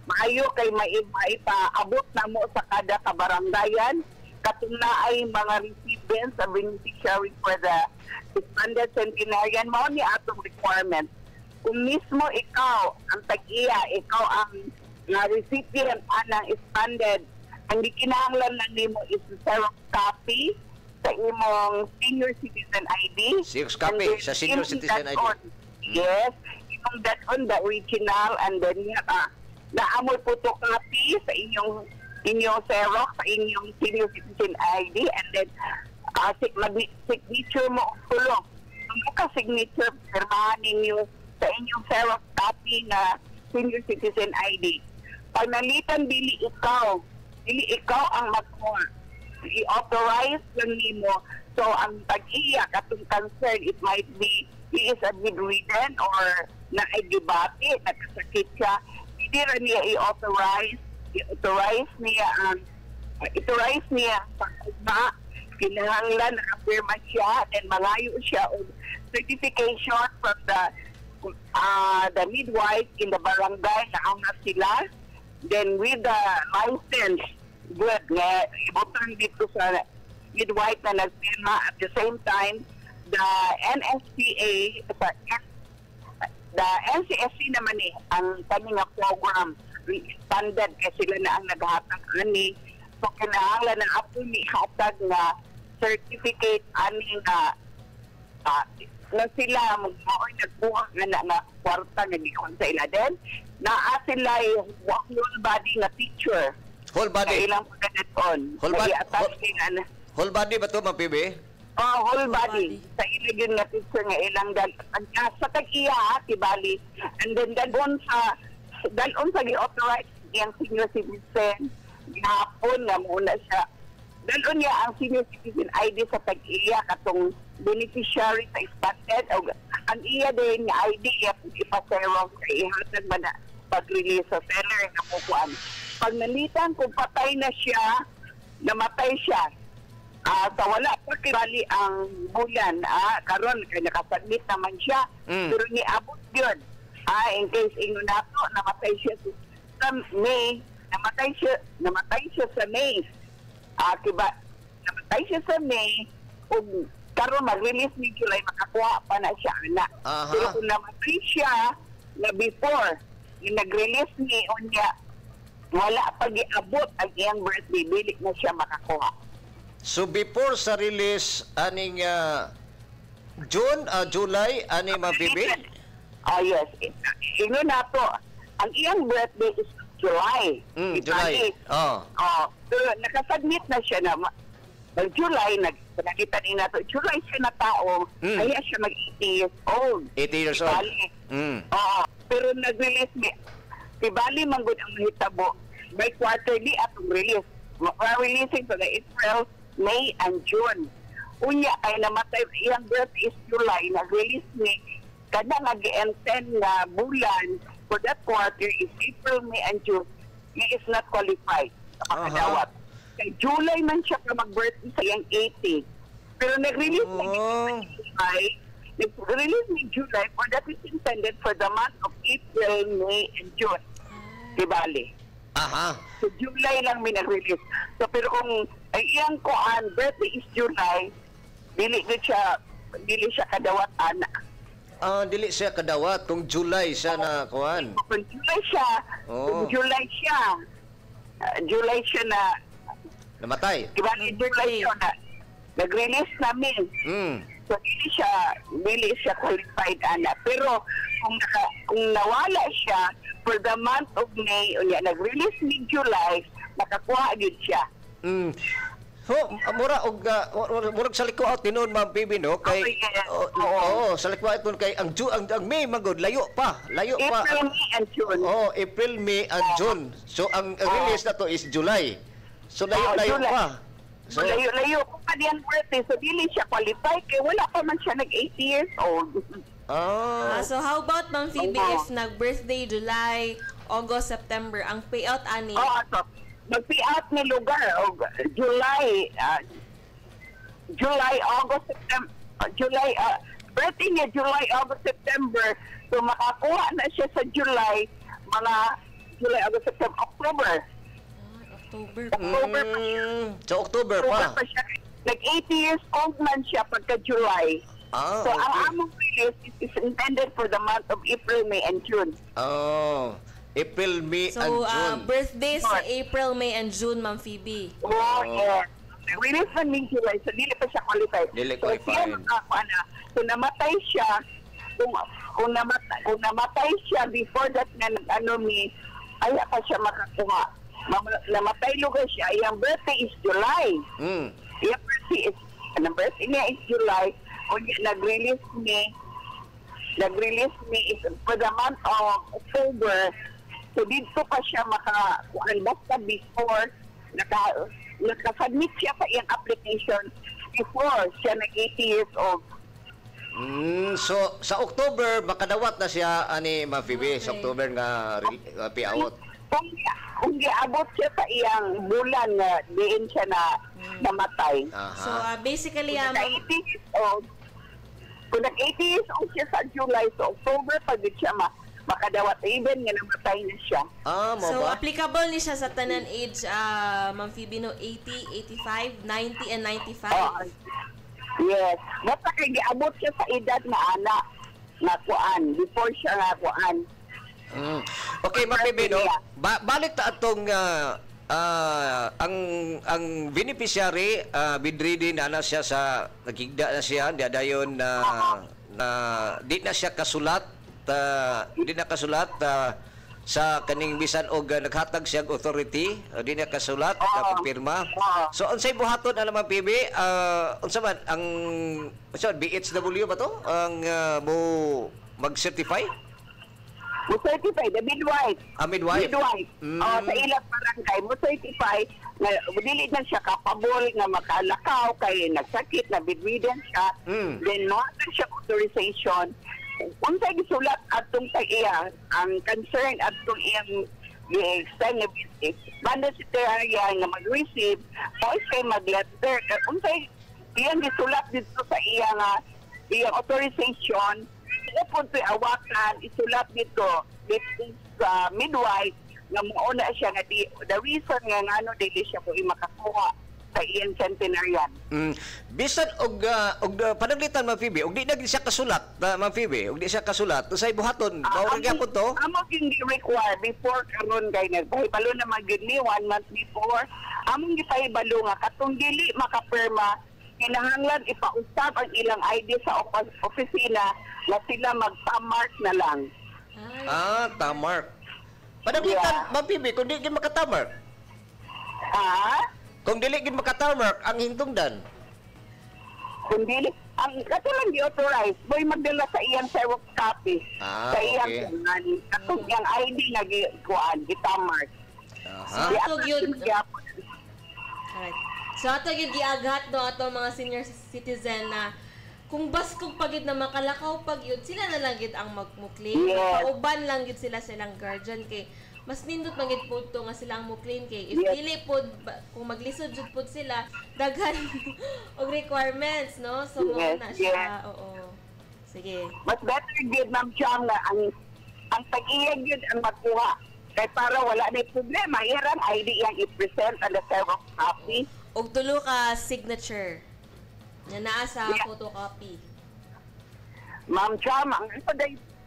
Maayo kay maipaabot na mo sa kada kabarangayan katong naay mga recipients and beneficiaries for the expanded centenarian. Mao ni atong requirement. Kung mismo ikaw ang tag-iya, ikaw ang recipient anang expanded, ang gikinahanglan lang nimo is Xerox copy sa imong senior citizen ID. Xerox copy sa senior citizen ID. Yes, imong that on the original, and then naamoy photocopy sa inyong Xerox sa inyong senior citizen ID, and then signature mo tulong. Ang ka-signature, pirmahan ninyo sa inyong Xerox copy na senior citizen ID. Pag nalitan, dili ikaw ang magkuha. I-authorize lang nimo. So, ang pag-iya, katong concern, it might be, he is a bedridden or naigibati, nagkasakit siya. Hindi rin niya i-authorize niya ang pagkuma. Kinahanglan, nakapirma siya, then malayo siya o certification from the midwife in the barangay na angat sila. Then with the license, good, nga ibutang dito sa midwife na nagpirma. At the same time, the NSPA, the NCSC naman ang kanyang program expanded kasi sila na ang naghatag ani. So kinahanglan na ako ni hatag na certificate ani na sila magmaoy nagbuhang na kwarta na gikon sa ila. Then naa sila whole body nga picture. Whole body? Sa ilang pagkanaton. Whole body ba ito, Ma'am Phoebe? Oh, whole body. Sa ilang yun nga picture nga ilang sa tag-iya, Tibali. And then dalon sa gi-authorize yung senior citizen, gihapon nga muna siya. Dalon niya ang senior citizen ID sa tag-iya katong beneficiary sa expanded. Ang iya din nga ID ipaserong sa ihatag ba na pag-release sa seller nga kukuan. Pag nalitan, kung patay na siya, namatay siya, sa wala pa kibali ang bulan, karon kay nakasubmit naman siya, pero niabot yun. In case ino nato, namatay siya sa May, namatay siya sa May. Namatay siya sa May, kung karon mag-release ni July, makakuha pa na siya anak. Pero kung namatay siya na before, yung nag-release ni Unya, wala pag-iabot ang iyang birthday, bilik na siya makakuha. So before sa release aning June, July, ani Ma'am Phoebe? Yes. Ino na po, ang iyang birthday is July. July. Pero nakasubmit na siya na July, nakita din nato, July siya na tao, kaya siya mag-80 years old. 80 years old. Pero nag-release ni Tibali manggod ang mahitabo by quarterly atong release. Releasing to the April, May, and June. Unya ay namatay, iyang birthday is July, nag-release ni kada nag-10 na bulan for that quarter is April, May, and June. He is not qualified sa makadawat. Kay July man siya ka mag-birthday sa iyang 80. Pero nag-release nag-release ni July for that is intended for the month of April, May, and June. Dibali. So July lang may nag-release. So pero kung ay iyang kuan birthday is July, dili siya kadawat ana. Dili siya kadawat kung July siya na kuan. Kung July siya na namatay. Dibali July siya na nag-release namin. So dili siya qualified ana. Pero kung nawala siya for the month of May, nag-release ni July, nakakuha din siya. mura og murag sa likuat ni noon Ma'am PB no kay sa likuat nun kay ang May magod layo pa. April, May, and June. April, May and June. So ang release na to is July. So layo July. pa. So, layo pa diyan birthday. So, dili siya qualify kay wala pa man siya nag-80 years old. So how about Ma'am Phoebe if nag-birthday July, August, September, ang payout ani? So, mag-payout ni lugar og July, August, September, birthday niya July, August, September. So makakuha na siya sa July, July, August, September, October. October. So October pa. Nag-80 years old man siya pagka July. So ang among release is intended for the month of April, May, and June. April, May, So, and June. birthdays sa April, May, and June, Ma'am Phoebe. Yes. Release man ni July, so dili pa siya qualified. Dili So qualified. so namatay siya, kung namatay siya before that nga ay pa siya makakuha. Namatay lugar siya, yung birthday is July. Yung birthday niya is July, kung nag-release ni is for the month of October. So dito pa siya makakuha basta before nakasubmit siya sa iyang application before siya nag-80 years old. So sa October makadawat na siya ani Ma'am Phoebe sa October nga payout. Kung giabot siya sa iyang bulan nga diin siya na namatay. So basically Kung nag-80 years old siya sa July, so October pag siya makadawat even nga namatay na siya. So applicable ni siya sa tanan age Ma'am Phoebe no 80, 85, 90 and 95. Yes. Basta kay giabot siya sa edad na anak na kuan before siya nga kuan. Okay, Ma'am Phoebe, no? Balik ta atong ang beneficiary bidridi na siya sa nagigda na siya dayon na di na siya kasulat sa kaning bisan og naghatag siyang authority di na kasulat na pagpirma. So unsay buhaton ana Ma'am Phoebe unsa man ang BHW ba to ang mo mag-certify? Mo-certify, the midwife. Midwife? Midwife. Sa ilang barangay, mo-certify na dili na siya kapabol nga makalakaw kay nagsakit, na bedridden siya. Then, no, siya authorization. Kung sa'y gisulat atong sa iya, ang concern atong iyang i-extend na visit, banda si Terraria nga mag-receive, o sa'y mag-letter. Kung sa'y iyang gisulat dito sa iyang authorization, punto awakan isulat dito sa midwife nga mauna siya nga the reason nga ngano dili siya po makakuha sa iyang centenarian. Bisan og panaglitan Ma'am Phoebe, og di na siya kasulat Ma'am Phoebe, og di siya kasulat usay buhaton mao ra gyapon to. Amo hindi require before karon kay nagpahibalo na magyud ni 1 month before among gipahibalo nga katong dili makapirma kinahanglan ipausab ang ilang ID sa opisina na sila mag-tamark na lang. Tamark. Panaglitan Ma'am Phoebe, kung di gid makatamark. Kung dili gid makatamark ang hingtungdan. Kung dili ang katulang di-authorize, boy magdala sa iyang xerox copy. Sa iyang katong iyang ID nga gikuan, gitamark. So ato yung giaghat do ato mga senior citizen na kung baskog pagid na makalakaw pagyud sila na lang gid ang magmo-claim. Pauban lang gid sila silang guardian kay mas nindot magid pud to nga sila ang mo-claim kay if dili pud kung maglisod jud pud sila daghan og requirements no so mo na siya. Sige. Mas better gid Ma'am Chang na ang pag-iyag yun ang magkuha kay para wala na problema iran ID yang i-present and the xerox copy. Og tulo ka signature na naa sa photocopy. Ma'am Cham, ang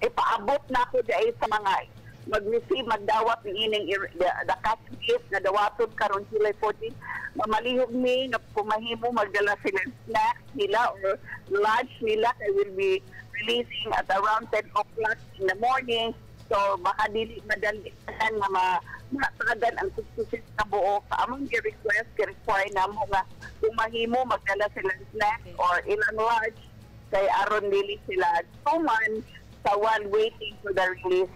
ipaabot na ako dahil sa mga mag-receive, magdawat ng ining the casket na dawaton karon July 14. Mamalihog mi na pumahimo magdala sila snacks nila or lunch nila kay will be releasing at around 10 o'clock in the morning. So baka dili madali na matagan ang sususit na buo. Among gi-request, gi-require na mo nga kung mahimo magdala sila snack or ilang large kay aron dili sila tuman sa one waiting for the release.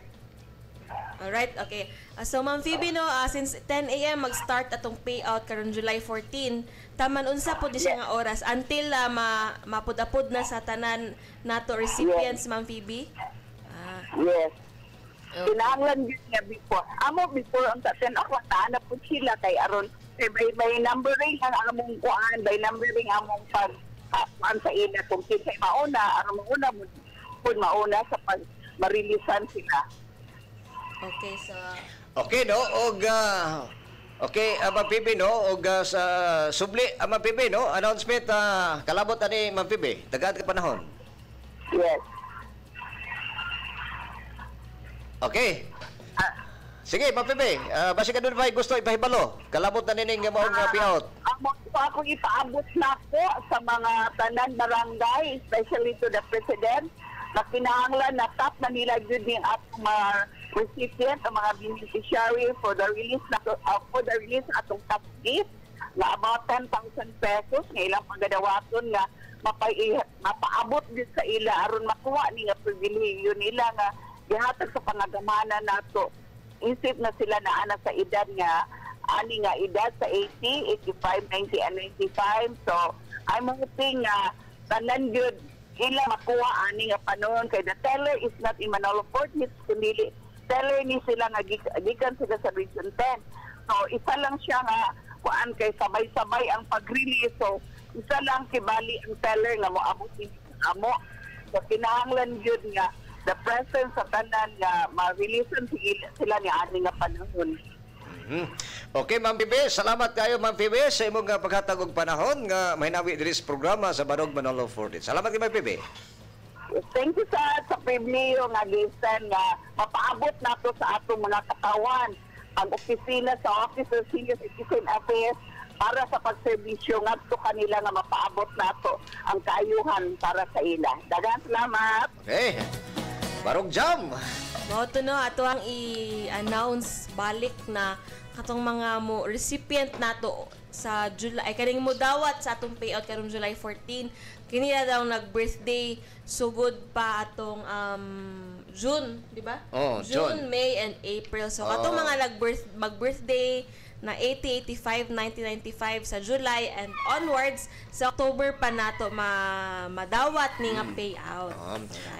Alright, okay. So, Ma'am Phoebe, no, since 10 a.m. mag-start atong payout karon July 14, taman unsa po di siya nga oras until mapud-apod na sa tanan nato recipients, Ma'am Phoebe? Yes. Okay. Kinahanglan yun nga before. Amo before ang tatin ako, taana po sila kay aron. By numbering ang among kuan, by numbering among pag sa ina kung kinsay mauna, aron mauna sa pag-marilisan sila. Okay, so... Okay, no? Og, okay, Ma'am Phoebe, no? Og sa subli, Ma'am Phoebe, no? Announcement, kalabot na ni Ma'am Phoebe. Tagad ka panahon. Yes. Okay. Sige, Ma'am Phoebe. Basi ka doon ba gusto ipahibalo? Kalabot na nining maong payout. Ako ipaabot na po sa mga tanan barangay, especially to the President, na kinahanglan na top na nila yun yung atong mga recipient, ang mga beneficiary for the release atong top gift na about 10,000 pesos nga ilang pagadawaton nga mapaabot din sa ila aron makuha ni nga pribilehyo nila nga gihatag sa pangagamana nato. Isip na sila na anak sa edad nga ani nga edad sa 80, 85, 90 and 95. So I'm hoping nga tanan gyud ila makuha ani nga panon kay the teller is not in Manolo Port, kundi teller ni sila nga gikan sila sa Region 10. So isa lang siya nga kuan kay sabay-sabay ang pag-release. So isa lang kibali ang teller nga moabot ni amo. So kinahanglan gyud nga the presence sa tanan nga ma-releasean sila ni ani nga panahon. Okay, Ma'am Phoebe, salamat kayo, Ma'am Phoebe, sa imong paghatag og panahon nga mahinawi diri sa programa sa Barog Manolo 14. Salamat kay Ma'am Phoebe. Thank you sa pribilehyo nga gisan nga mapaabot nato sa atong mga katawan ang opisina sa Office of Senior Citizen Affairs para sa pagserbisyo ngadto kanila nga mapaabot nato ang kaayuhan para sa ila. Daghang salamat. Okay. Barog Jam. Mao to no, ato ang i-announce balik na katong mga recipient nato sa July, kaning mo dawat sa atong payout karong July 14. Kini na daw nag-birthday sugod pa atong June, di ba? Oh, June, May and April. So katong mga mag-birthday na 80, 85, 90, 95 sa July and onwards sa October pa nato madawat ni nga payout.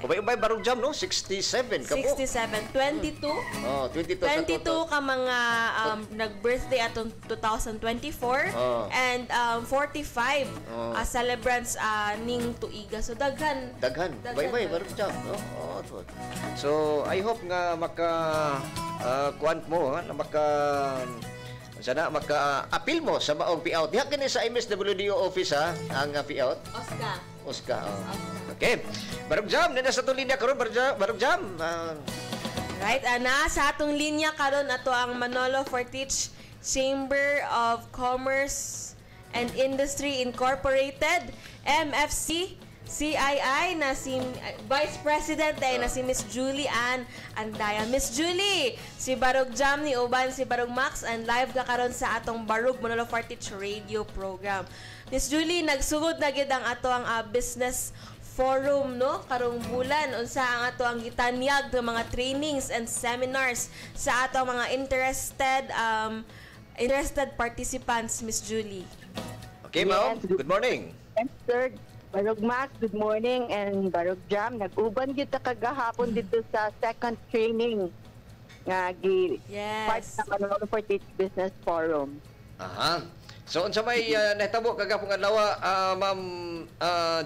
Ubay-ubay Barog Jam, no? 67 ka po. 67, 22. Oh, 22 ka mga nag-birthday atong 2024 and 45 celebrants ning tuiga. So daghan. Ubay-ubay Barog Jam, no? So I hope nga kuan mo na sana maka-appeal mo sa maong payout. Diha kini sa MSWDO office ang payout. Oscar. Okay. Barog Jam, nana sa atong linya karon Barog Jam. Right, ana sa atong linya karon ato ang Manolo Fortich Chamber of Commerce and Industry Incorporated, MFC CII na si Vice President na si Miss Julie Ann Andaya. Miss Julie, si Barog Jam ni uban si Barog Max and live ka karon sa atong Barog Manolo Fortich radio program. Miss Julie, nagsugod na gid ang ato ang business forum no karong bulan unsa ang ato ang gitanyag ng mga trainings and seminars sa ato mga interested participants, Miss Julie. Okay, ma'am. Good morning. Yes, sir. Barog Max, good morning, and Barog Jam. Nag-uban kita kagahapon dito sa second training nga part sa Manolo Fortich Business Forum. Aha. So unsa may nahitabo kagapong adlaw, Ma'am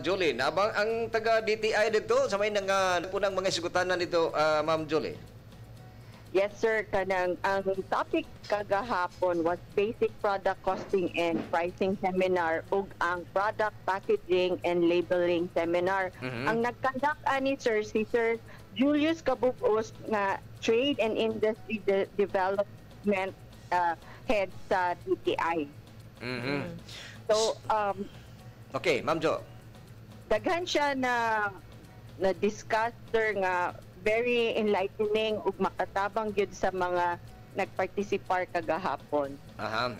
Julie, na abang ang taga DTI dito sa may punang mga sugutanan dito, Ma'am Julie? Yes, sir. Kanang ang topic kagahapon was basic product costing and pricing seminar ug ang product packaging and labeling seminar. Ang nag-conduct ani sir si Sir Julius Cabugos nga Trade and Industry Development Head sa DTI. So okay, Ma'am Jo. Daghan siya na discuss sir nga very enlightening ug makatabang gyud sa mga nagparticipar kagahapon. Aha.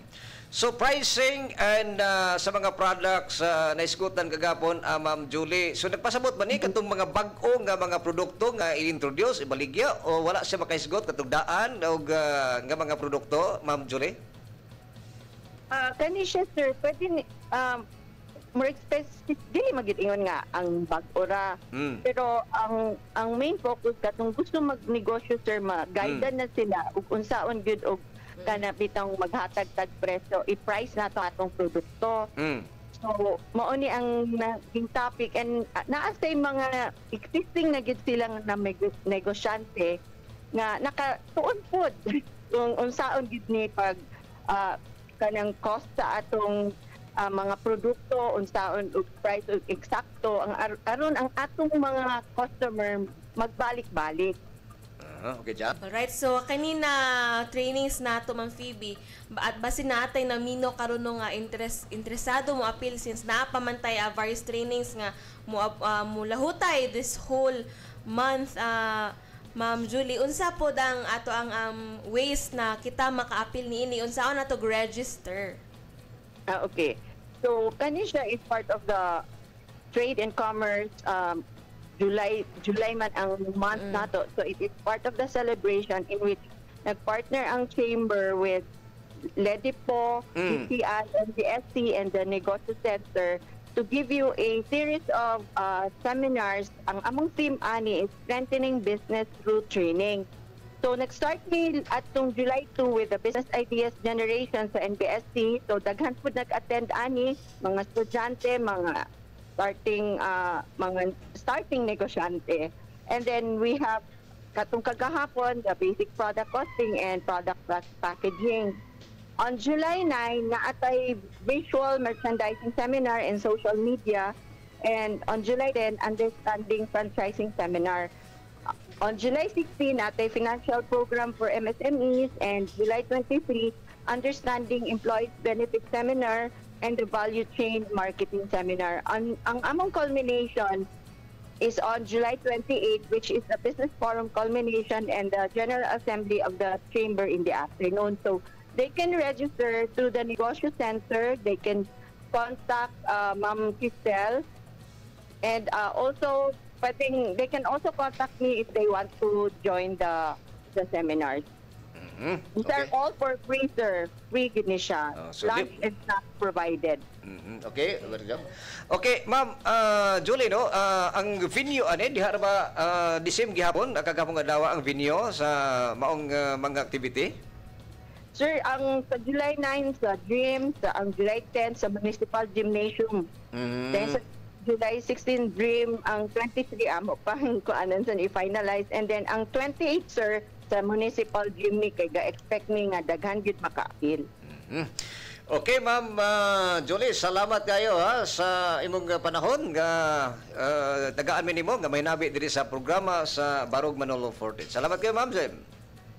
So pricing and sa mga products na isgutan kagapon, Ma'am Julie. So nagpasabot ba ni katong mga bag-o nga mga produkto nga i-introduce, ibaligya o wala siya makaisgot katong daan o nga mga produkto, Ma'am Julie? Kani siya, sir, pwede ni, more specific, dili magitingon nga ang bag-ora. Pero ang main focus katong gusto magnegosyo, sir, ma-guide na sila ug unsaon gyud og kana bitang maghatag-tag presyo, i-price nato atong produkto. So, mao ni ang naging topic and naa sa mga existing na gid silang na negosyante nga nakatuon pod kung unsaon gid ni pag kanang cost sa atong mga produkto, unsaon og price og eksakto ang aron ang atong mga customer magbalik-balik. Okay, Jam. Alright, so kanina trainings nato, Ma'am Phoebe, at basin natay na mino karon nga interesado mo appeal since napamantay various trainings nga mo lahutay this whole month. Ma'am Julie, unsa po dang ato ang ways na kita maka-appeal niini, unsaon nato register? Okay. So kani siya is part of the Trade and Commerce July man ang month nato. So it is part of the celebration in which nagpartner ang chamber with LEDIPO, DTI, NBSC, and the Negosyo Center to give you a series of seminars. Ang among theme ani is strengthening business through training. So nag-start ni atong July 2 with the business ideas generation sa NBSC. So daghan pud nag-attend ani mga estudyante, mga starting negosyante. And then we have katong kagahapon the basic product costing and product packaging. On July 9, naatay visual merchandising seminar and social media. And on July 10, understanding franchising seminar. On July 16, naatay financial program for MSMEs. And July 23, understanding employees benefit seminar and the value chain marketing seminar. Ang among culmination is on July 28, which is the business forum culmination and the general assembly of the chamber in the afternoon. So they can register through the Negosyo Center. They can contact Ma'am Cristel, and also they can also contact me if they want to join the seminars. These are all for free, sir. Free gid ni siya. So lunch and snacks provided. Okay, okay, Ma'am Julie, no, ang venue ani diha ba December gihapon kagahapon nga dawa ang venue sa maong mga activity? Sir, ang sa July 9 sa Dream, ang July 10 sa Municipal Gymnasium. Then sa July 16 Dream, ang 23 amo pa kuanan sa i-finalize, and then ang 28, sir, sa Municipal Gymnasium kay ga-expect mi nga daghan gyud maka-appeal. Okay, Ma'am Julie, salamat kayo sa imong panahon nga tagaan mi nimo nga may nabi diri sa programa sa Barog Manolo Forte. Salamat kayo, Ma'am Jem.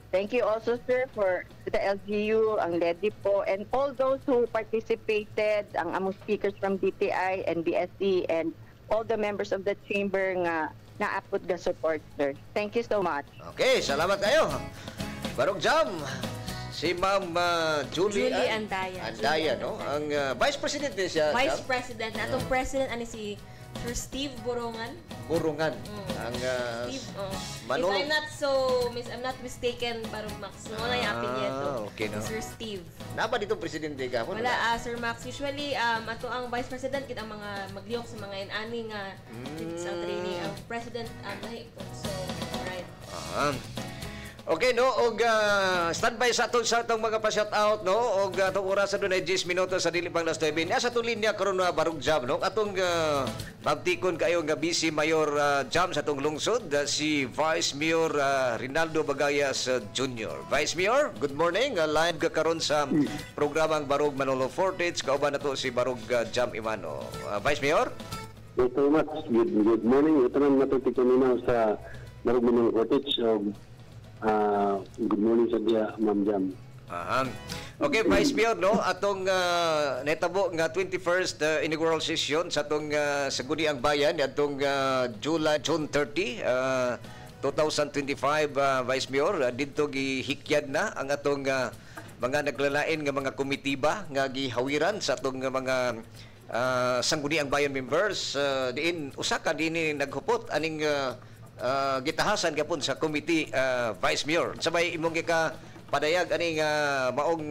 Thank you also, sir, for the LGU, ang LEDIPO, and all those who participated, ang among speakers from DTI and BSC, and all the members of the chamber nga naapod ga support, sir. Thank you so much. Okay, salamat kayo. Barog Jam, si Ma'am Julie Andaya. Andaya, no? Ang Vice President din siya. Vice President. Atong President ani si Sir Steve Borongan. Borongan. Ang Steve, Manolo. If I'm not mistaken, parang Max. Wala yung apelyido. Okay, no. Sir Steve. Napa dito presidente ka? Wala, Sir Max. Usually, ato ang Vice President, kita ang mga magliyok sa mga inani nga sa training. Ang President, lahi ko. So, alright. Okay, no, og standby sa atong mga pa-shout out, no, og atong oras sa dunay 10 minutos sa dili pang last 9. Sa atong linya karon na Barog Jam, no, atong pagtikon kayo nga busy Mayor Jam sa atong lungsod, si Vice Mayor Rinaldo Bagayas Jr. Vice Mayor, good morning. Live ka karon sa programang Barog Manolo Fortich, kauban nato si Barog Jam Imano. Vice Mayor? Thank you much. Good morning. Ito na natutik kami sa Barog Manolo Fortich. Good morning sa dia, Ma'am Jam. Okay, Vice Mayor, no, atong netabo nga 21st inaugural session sa atong sa Guniang Bayan atong June 30 2025 Vice Mayor didto gihikyad na ang atong mga naglalain nga mga komitiba nga gihawiran sa atong mga sangguniang bayan members diin usa ka dinhi naghupot aning gitahasan gyapon sa committee Vice Mayor. Sabay imong gika padayag aning maong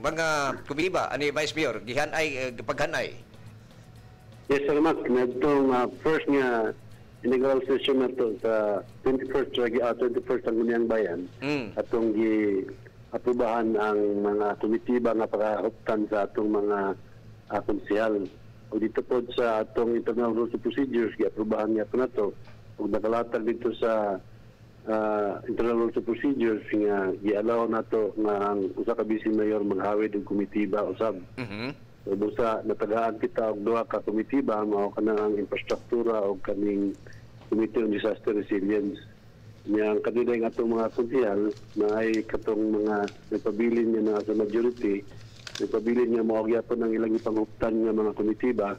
mga komitiba ani Vice Mayor gihanay paghanay. Yes, salamat. Itong first nga inaugural session na to sa 21st Sangguniang Bayan atong gi-aprobahan ang mga komitiba nga pakahuptan sa atong mga konsehal. O dito po sa atong internal rules and procedures, gi-aprobahan niya po na to. Kung nakalatag dito sa internal rules and procedures, nga gi-allow na to nga ang usa ka vice mayor maghawid og komitiba usab. So, busa natagaan kita og duha ka komitiba mao kana ang infrastruktura o kaning Committee on Disaster Resilience. Yang kanilay nga itong mga konsehal na ay katong mga nagpabilin niya na sa majority, nagpabilin niya maogya po ng ilang ipanguptan nga mga komitiba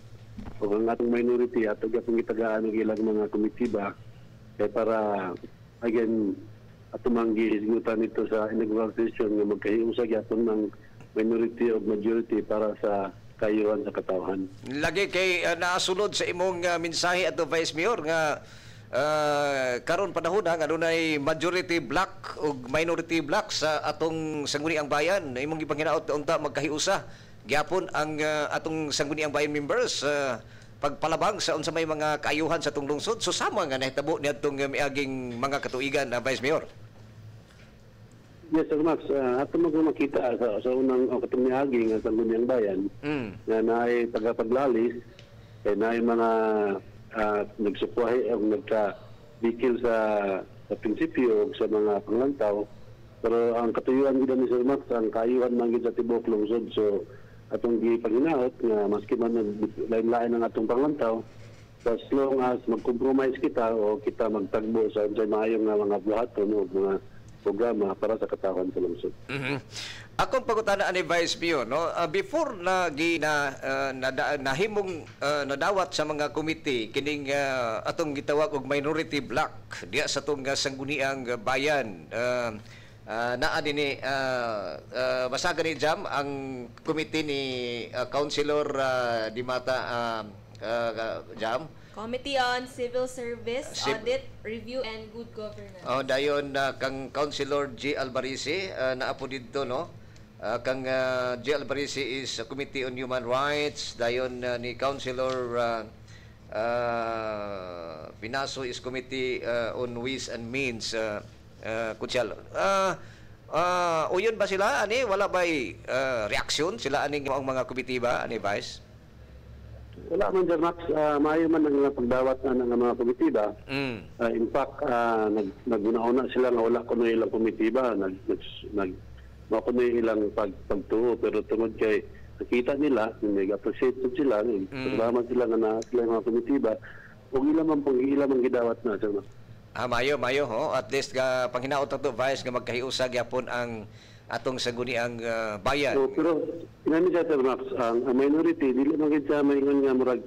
o ang atong minority at atong itagaan ng ilang mga komitiba kaya para again atong manggihisgutan ito sa inaugural session nga magkahiusag atong ng minority o majority para sa kayuhan sa katawhan. Lagi kay naasunod sa imong mensahe ato Vice Mayor nga karon panahon nga adunay majority black ug minority black sa atong sangguniang bayan. Imong gipanghinaot unta magkahiusa gyapon ang atong sangguniang bayan members pagpalabang sa unsa may mga kaayuhan sa atong lungsod. So sama nga nahitabo niadtong miaging mga katuigan Vice Mayor. Yes, Sir Max. Ato mo makita sa unang katong miaging sa Sangguniang Bayan na naay tagapaglalis kay naay mga nagsupwahi o nagka-bikil sa prinsipyo o sa mga panglantaw. Pero ang katuyuan gid ni Sir Max, ang kaayuhan man gid sa tibok lungsod. So atong gipanginaot nga maski man lain-lain ang atong panglantaw, as long as mag-compromise kita o kita magtagbo sa unsay maayong nga mga buhaton o mga programa para sa katawhan sa lungsod. Akong pagutana ani Vice Mayor no, before na nahimong nadawat sa mga committee kining atong gitawag og minority block diya sa tong sangguniang bayan naa dinhi basagan ni Jam ang committee ni Councilor Dimata Jam. Committee on Civil Service, Audit, Review, and Good Governance. Dayon kang Councilor G. Albarisi naa po dito no. Kang G. Albarisi is Committee on Human Rights. Dayon ni Councilor Pinaso is Committee on Ways and Means. Kunsyal. Uyon ba sila ani wala ba'y reaksyon sila aning mga komitiba ani Vice? Wala man dyan, Max. Maayo man ang pagdawat na ng mga komitiba. In fact, naguna-una sila nga wala ko na ilang komitiba. Wala ko na ilang pagtuo. Pero tungod kay nakita nila, nag-appreciate sila, salamat sila nga na sila mga komitiba. Huwag ilang ang gidawat na. Sir, mayo ho. At least panghinaot na to, Vice, nga magkahiusag yapon ang atong sangguniang bayan. So, pero inani siya, Sir Max, ang minority, dili man gid siya maingon nga murag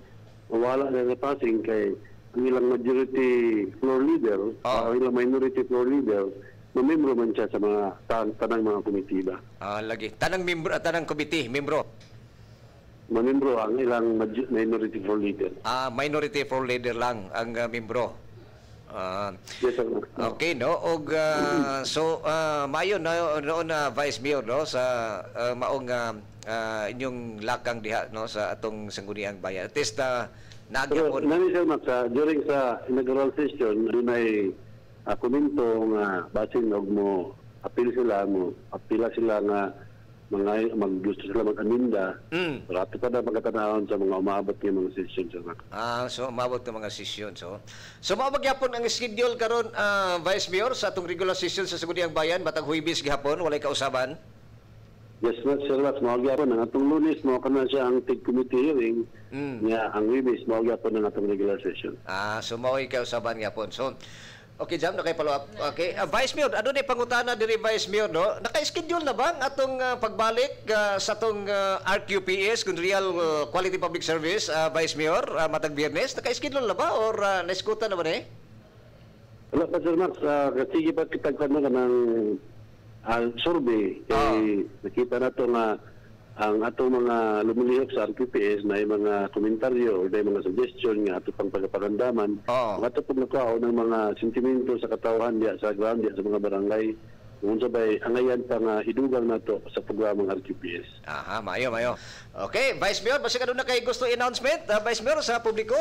wala na passing kay ang ilang majority floor leader, ang ilang minority floor leader, mamembro man siya sa mga tanang mga komitiba. Lagi. Tanang membro at tanang committee, membro. Mamembro ang ilang minority floor leader. Minority floor leader lang ang membro. Yes, sir. Okay, no? Og so mayo noon na Vice Mayor no sa maong inyong lakang diha no sa atong sangguniang bayan. At least nagyapon. Nani sir Max, during sa inaugural session dunay komento nga basin og mo apila sila nga mga gusto sila mag-aminda. Rapi pa na magkatanahon sa mga umabot ng mga session. So umabot ng mga session. So mabagyapon ang schedule karon Vice Mayor sa atong regular session sa Sangguniang Bayan matag Huwebes gihapon walay kausaban. Yes, Sir Max, mabagyapon ang atong Lunes mo kana siya ang TIG committee hearing. Ang Huwebes mabagyapon ang atong regular session. So mao'y kausaban gihapon. So okay, Jam, nakay-follow up. Okay, Vice Mayor, ano ni pangutana diri Vice Mayor, no? Naka-schedule na ba ang atong pagbalik sa atong RQPS, kung Real Quality Public Service, Vice Mayor, matag Biyernes? Naka-schedule na ba or naiskutan na ba ni? Wala pa, Sir Max. Sige pa kitagpan na ng survey. Kaya nakita na to nga ang atong mga lumilihok sa RPPS na yung mga komentaryo o na yung mga suggestion nga ato pang pagparandaman. Ang ato pong nakuha ng mga sentimento sa katawhan diya, sa ground diya, sa mga barangay. Kung sabay, angayan pa nga idugang na to sa programang RPPS. Aha, mayo. Okay, Vice Mayor, basta ka doon na kay gusto announcement, Vice Mayor, sa publiko?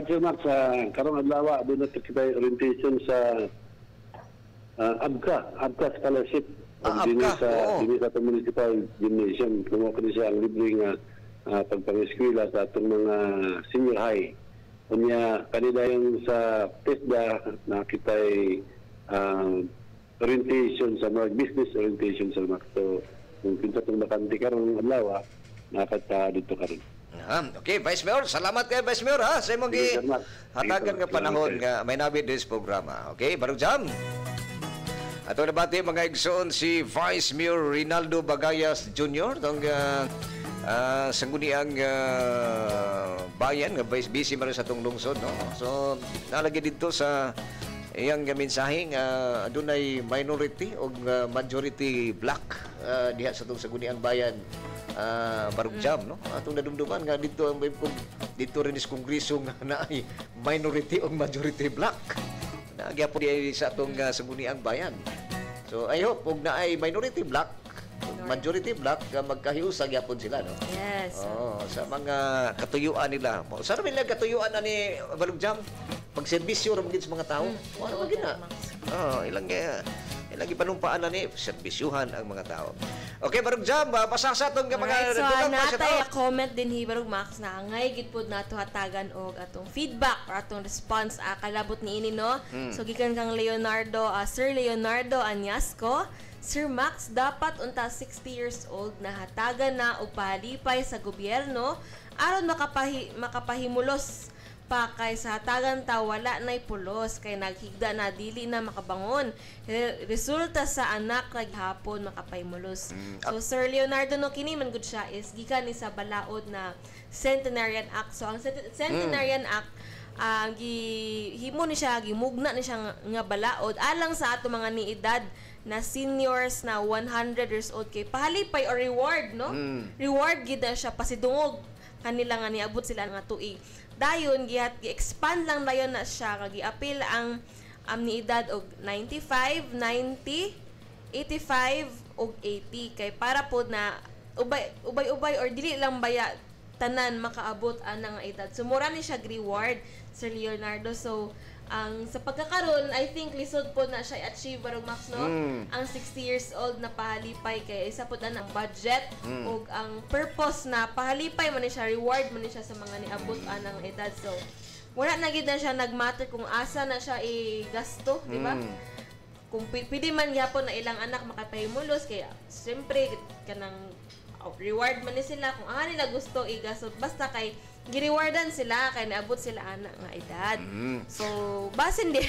Sir Max, karong adlaw doon na kita orientation sa ABCA scholarship. Dini sa municipal gymnasium. Kumuha ko siya ang libreng pagpang-eskwela sa atong mga senior high. Kunya, kanila yung sa TESDA na kita'y orientation sa mga business orientation sa mga. So, kung kinsa itong bakante karong adlaw, nakata dito karon. Okay, Vice Mayor, salamat kay Vice Mayor ha sa imong hatagan nga panahon nga may nabi this programa. Okay, barong jam. Ato na bati mga igsoon si Vice Mayor Rinaldo Bagayas Jr. Itong sangguniang bayan nga busy man sa itong lungsod. No? So, nalagi dito sa iyang mensaheng adunay minority o majority black diha sa itong sangguniang bayan Barugjam. No? Atong nadumduman nga dito rin is kongreso nga na ay minority o majority black. Nagyapo di sa atong sangguniang bayan. So I hope kung na ay minority black, majority black, magkahiusag yapon sila, no? Yes. Sa mga katuyuan nila. Sa namin lang katuyuan na ni Barugjam, pagserbisyo ra sa mga tao. Ano gina? Ilang ipanumpaan na ni serbisyuhan ang mga tao. Okay, Barugjam, pasasa itong mga so, dugang natay comment din hi Barug Max na angay gid pud nato hatagan og atong feedback or atong response kalabot ni ini, no? So gikan kang Leonardo, Sir Leonardo Anyasco, Sir Max, dapat unta 60 years old na hatagan na og pahalipay sa gobyerno aron makapahimulos pa kay sa hatagan ta wala nay pulos kay naghigda na dili na makabangon. Resulta sa anak naghapon makapahimulos. So Sir Leonardo, no, kini man gud siya is gikan ni sa balaod na Centenarian Act. So ang Centenarian Act gihimo ni siya, gimugna ni siya nga balaod alang sa ato mga niedad na seniors na 100 years old kay pahalipay or reward, no? Reward gid na siya pasidungog kanila nga niabot sila nga tuig. Dayon gi-expand lang dayon na siya kag gi-appeal ang niedad og 95, 90, 85 og 80 kay para pod na ubay or dili lang baya tanan makaabot ana nga edad. So mura ni siya reward, Sir Leonardo. So ang sa pagkakaroon, I think lisod po na siya i-achieve Barong Max, no? Ang 60 years old na pahalipay kay isa po na ang budget ug ang purpose na pahalipay man ni siya, reward man ni siya sa mga niabot anang edad. So wala na gid na siya nagmatter kung asa na siya i-gasto, di ba? Kung pwede man gyapon na ilang anak makapahimulos kay siyempre kanang reward man ni sila kung ano nila gusto i-gasto, basta kay gi-rewardan sila kay naabot sila anak nga edad. So basin di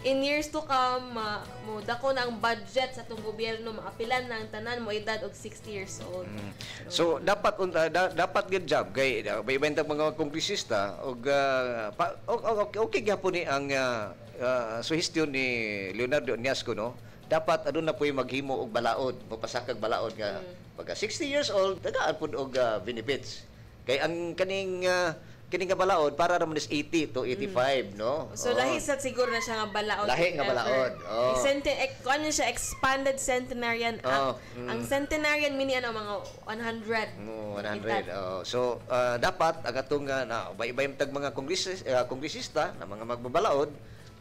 in years to come mo dako na ang budget sa tong gobyerno maapilan na ang tanan mo edad og 60 years old. So dapat dapat gid job kay ibentang mga kongresista og okay gyapon ni ang suhestyon ni Leonardo Anyasco, no? Dapat adun na po'y maghimo og balaod, mapasakag balaod nga pagka 60 years old tagaan pud og benefits. Kay ang kaning nga balaod para naman is 80 to 85, no? So lahi sa siguro na siya nga balaod. Lahi nga balaod. Ano siya expanded Centenarian Act. Ang Centenarian mini ano mga 100. 100. So dapat ang atong iba-ibang tag mga kongresista na mga magbabalaod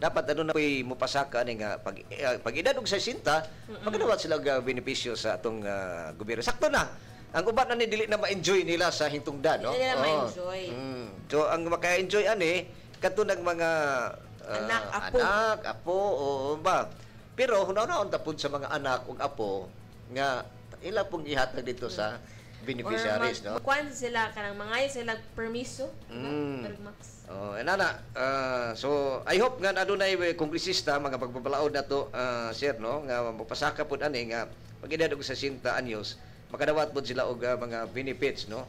dapat ano na po'y mupasaka ani nga pag edad og 60 magdawat sila og benepisyo sa atong gobyerno. Sakto na. Ang uban na ni dili na ma-enjoy nila sa hintungdan, no? Dili na ma-enjoy. So ang maka-enjoy ani kadto nag mga anak, apo o ba. Pero hunaw-hunaw tapod sa mga anak ug apo nga ila pong ihatag dito sa beneficiaries, no? Kuan sila kanang mangayo sila permiso, Max. So I hope nga adunay kongresista mga pagbabalaod nato, sir, no, nga mapasaka pud ani nga pag edad og 60 anyos makadawat pud sila og mga benefits, no?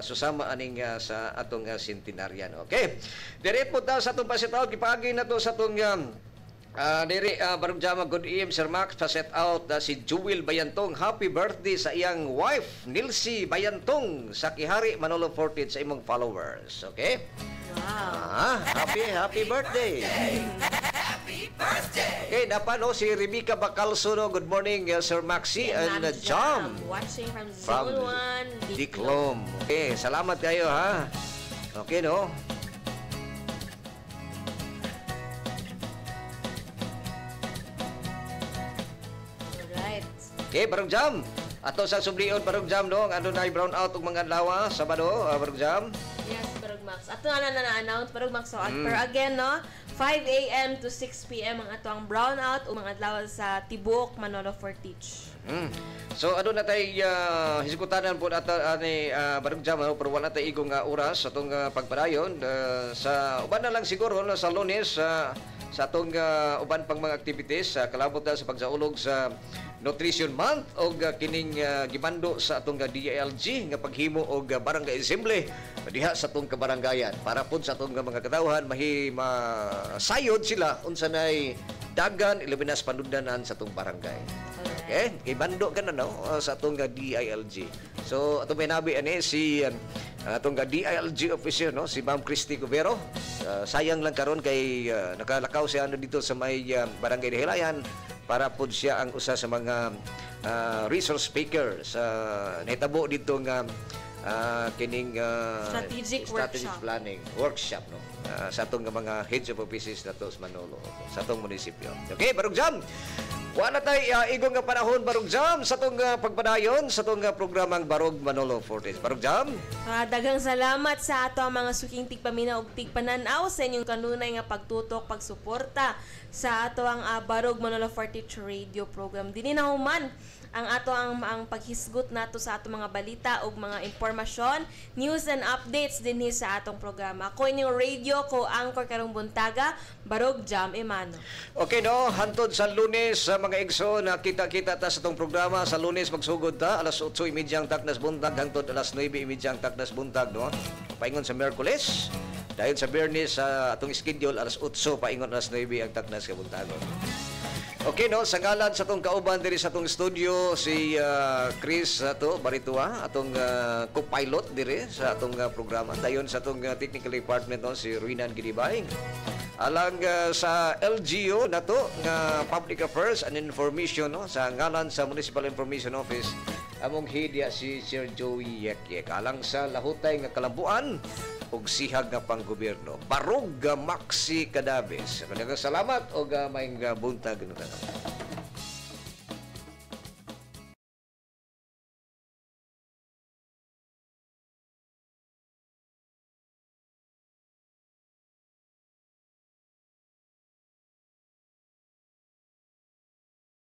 susama aning sa atong centenarian. Okay. Dire po ta sa atong pasitaw gipagi na to sa atong diri barog jama good evening Sir Max pa set out si Jewel Bayantong, happy birthday sa iyang wife Nilsi Bayantong sa Kihari Manolo Fortid sa imong followers. Okay? Wow. Happy birthday. Happy birthday. Okay, dapat no si Rebecca Bacalso no. Good morning Sir Maxi and Jam. Watching from Zone 1 Diklom. Okay, salamat kayo ha. Okay no. Okay, Barong Jam. Ato sa sublion, Barong Jam, no? Ano na brown out ug mga adlaw, Sabado, Barong Jam? Yes, Barong Max. Ato na-announce, Barong Max. So, pero again, no? 5 a.m. to 6 p.m. ang ato ang brown out o mga adlaw sa Tibok, Manolo Fortich. So, ano na tayo hisikutanan po natin ni Barong Jam, no? Pero wala tayo igong oras sa itong pagpadayon. Sa uban na lang siguro, no? Sa Lunes, sa itong uban pang mga activities, kalabot na sa pagsaulog sa Nutrition Month o kining gibando sa atong DILG nga paghimo og barangay assembly diha sa atong kabarangayan para pud sa atong mga katawhan masayod sila unsa nay dagan ilabinas panuddanan sa atong barangay. Okay? Gibando ka na no sa atong DILG. So atong may nabi ani si atong DILG officer no si Ma'am Christy Cubero. Sayang lang karon kay nakalakaw siya dito sa may barangay Dihilayan para po siya ang usa sa mga resource speaker sa nahitabo dito nga kining strategic planning workshop no sa atong mga heads of offices nato sa Manolo sa atong munisipyo. Okay, Barong Jam. Wala tay igong nga panahon Barong Jam sa atong pagpadayon sa atong programang Barog Manolo Fortis. Barong Jam. Daghang salamat sa ato ang mga suking tigpaminaw ug tigpananaw sa inyong kanunay nga pagtutok, pagsuporta sa ato ang Barog Manolo Fortis radio program. Dinhi na human ang ato ang paghisgot nato sa ato mga balita ug mga impormasyon, news and updates dinhi sa atong programa. Ako inyong radio ko anchor karong buntaga, Barog Jam Emano. Okay no, hantod sa Lunes sa mga igso na kita-kita ta sa itong programa sa Lunes magsugod ta alas 8:30 ang taknas buntag hangtod alas 9:30 ang taknas buntag no. Paingon sa Miyerkules, dayon sa Biyernes sa atong schedule alas 8 paingon alas 9 ang taknas ka buntagon. Okay no, sa ngalan sa atong kauban diri sa atong studio si Chris ato Baritua, atong co-pilot diri sa atong programa. Dayon sa atong technical department no si Ruinan Gidibay. Alang sa LGU nato nga Public Affairs and Information no sa ngalan sa Municipal Information Office among hidya si Sir Joey Yekyek. Alang sa lahutay nga kalambuan ug sihag nga panggobyerno. Barog Maxi Cadaves. Maraming salamat og maayong buntag.